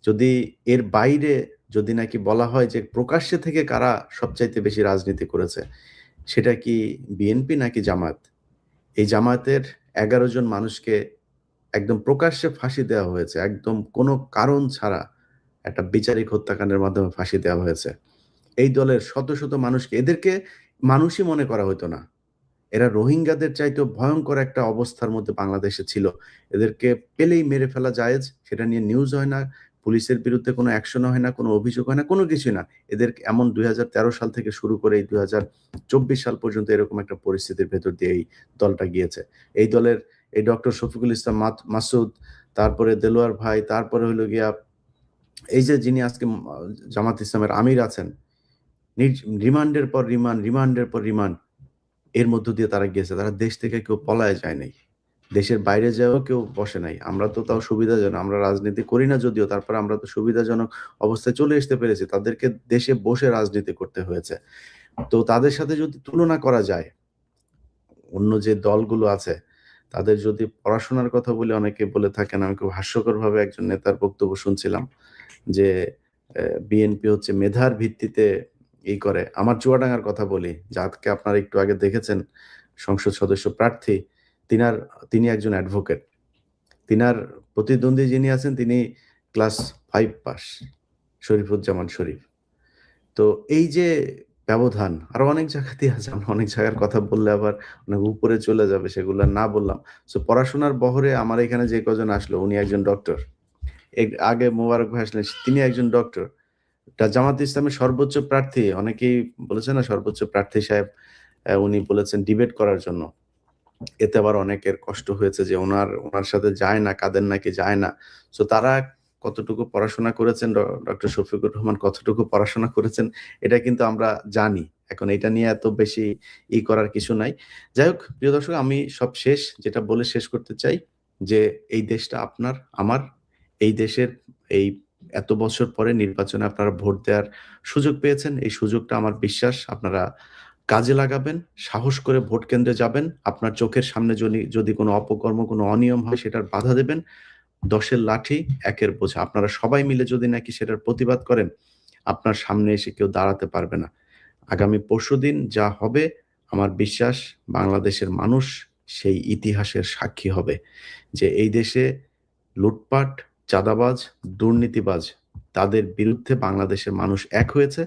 A: যদি এর বাইরে যদি নাকি বলা হয় যে প্রকাশ্যে থেকে কারা সবচাইতে বেশি রাজনীতি করেছে, সেটা কি বিএনপি নাকি জামাত? এই জামায়াতের 11 জন মানুষকে একদম প্রকাশ্যে ফাঁসি দেওয়া হয়েছে, একদম কোনো কারণ ছাড়া একটা বিচারিক হত্যাকাণ্ডের মাধ্যমে ফাঁসি দেওয়া হয়েছে। এই দলের শত শত মানুষকে, এদেরকে মানুষই মনে করা হতো না। এরা রোহিঙ্গাদের চাইতেও ভয়ঙ্কর একটা অবস্থার মধ্যে বাংলাদেশে ছিল। এদেরকে পেলেই মেরে ফেলা জায়েজ, সেটা নিয়ে নিউজ হয় না, পুলিশের বিরুদ্ধে কোনো অ্যাকশন হয় না, কোনো অভিযোগ হয় না, কোনো কিছুই না। এদের এমন 2013 সাল থেকে শুরু করে এই 2024 সাল পর্যন্ত এরকম একটা পরিস্থিতির ভেতর দিয়ে এই দলটা গিয়েছে। এই দলের এই ডক্টর শফিকুল ইসলাম মাসুদ, তারপরে দেলোয়ার ভাই, তারপরে হলো গিয়া এই যে যিনি আজকে জামাত ইসলামের আমির আছেন, রিমান্ডের পর রিমান্ড, এর মধ্য দিয়ে তারা গিয়েছে। তারা দেশ থেকে কেউ পলায় যায় নাই, দেশের বাইরে যাওয়াও কেউ বসে নাই। আমরা তো তাও সুবিধাজনক, আমরা রাজনীতি করি না যদিও, তারপর আমরা তো সুবিধাজনক অবস্থায় চলে আসতে পেরেছি। তাদেরকে দেশে বসে রাজনীতি করতে হয়েছে। তো তাদের সাথে যদি তুলনা করা যায়, অন্য যে দলগুলো আছে তাদের যদি পড়াশোনার কথা বলে অনেকে বলে থাকেন, আমি খুব হাস্যকরভাবে একজন নেতার বক্তব্য শুনছিলাম যে বিএনপি হচ্ছে মেধার ভিত্তিতে করে। আমার চুয়াডাঙ্গার কথা বলি, যাকে আপনারা একটু আগে দেখেছেন, সংসদ সদস্য প্রার্থী, তিনি একজন অ্যাডভোকেট। তিনার প্রতিদ্বন্দ্বী যিনি আছেন তিনি ক্লাস 5 পাস, শরীফুজ্জামান শরীফ। তো এই যে ব্যবধান আরো অনেক জায়গাতেই আছে, আমরা অনেক জায়গার কথা বললে আবার অনেক উপরে চলে যাবে, সেগুলো না বললাম। সো পড়াশোনার বহরে আমার এখানে যে কজন আসলো, উনি একজন ডক্টর। আগে মোবারক ভাই আসলেন, তিনি একজন ডক্টর। জামাত ইসলামের সর্বোচ্চ প্রার্থী, অনেকেই বলেছেন না সর্বোচ্চ প্রার্থী সাহেব, উনি বলেছেন ডিবেট করার জন্য। এতে আবার অনেকের কষ্ট হয়েছে যে ওনার সাথে যায় না, কাদের নাকি যায় না। সো তারা কতটুকু পড়াশোনা করেছেন, ডক্টর শফিকুর রহমান কতটুকু পড়াশোনা করেছেন, এটা কিন্তু আমরা জানি। এখন এটা নিয়ে এত বেশি করার কিছু নাই। যাই হোক, প্রিয় দর্শক, আমি সব যেটা বলে শেষ করতে চাই যে এই দেশটা আপনার আমার। এই দেশের এই এত বছর পরে নির্বাচনে আপনারা ভোট দেওয়ার সুযোগ পেয়েছেন। এই সুযোগটা আমার বিশ্বাস আপনারা কাজে লাগাবেন, সাহস করে ভোট কেন্দ্রে যাবেন। আপনার চোখের সামনে যদি কোনো অপকর্ম, কোনো অনিয়ম হয়, সেটার বাধা দেবেন। 10-এর লাঠি 1-এর বোঝা, আপনারা সবাই মিলে যদি নাকি সেটার প্রতিবাদ করেন, আপনার সামনে এসে কেউ দাঁড়াতে পারবে না। আগামী পরশুদিন যা হবে, আমার বিশ্বাস বাংলাদেশের মানুষ সেই ইতিহাসের সাক্ষী হবে যে এই দেশে লুটপাট, চাঁদাবাজ, দুর্নীতিবাজ, তাদের বিরুদ্ধে বাংলাদেশের মানুষ এক হয়েছে,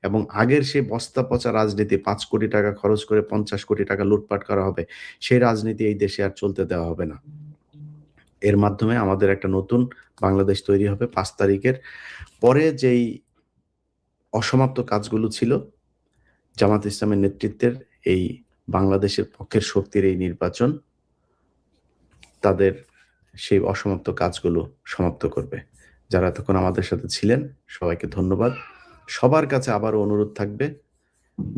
A: এবং আগের সেই বস্তা পচা রাজনীতি, 5 কোটি টাকা খরচ করে 50 কোটি টাকা লুটপাট করা হবে, সেই রাজনীতি এই দেশে আর চলতে দেওয়া হবে না। এর মাধ্যমে আমাদের একটা নতুন বাংলাদেশ তৈরি হবে। 5 তারিখের পরে যেই অসমাপ্ত কাজগুলো ছিল, জামাত ইসলামের নেতৃত্বের এই বাংলাদেশের পক্ষের শক্তির এই নির্বাচন তাদের সেই অসমাপ্ত কাজগুলো সমাপ্ত করবে। যারা এতক্ষণ আমাদের সাথে ছিলেন সবাইকে ধন্যবাদ। সবার কাছে আবারও অনুরোধ থাকবে,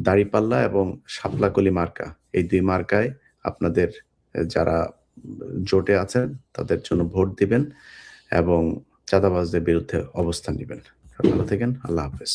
A: দাঁড়িপাল্লা এবং শাপলাকলি মার্কা, এই 2 মার্কায় আপনাদের যারা জোটে আছেন তাদের জন্য ভোট দিবেন এবং চাঁদাবাজদের বিরুদ্ধে অবস্থান নেবেন। ভালো থাকেন। আল্লাহ হাফেজ।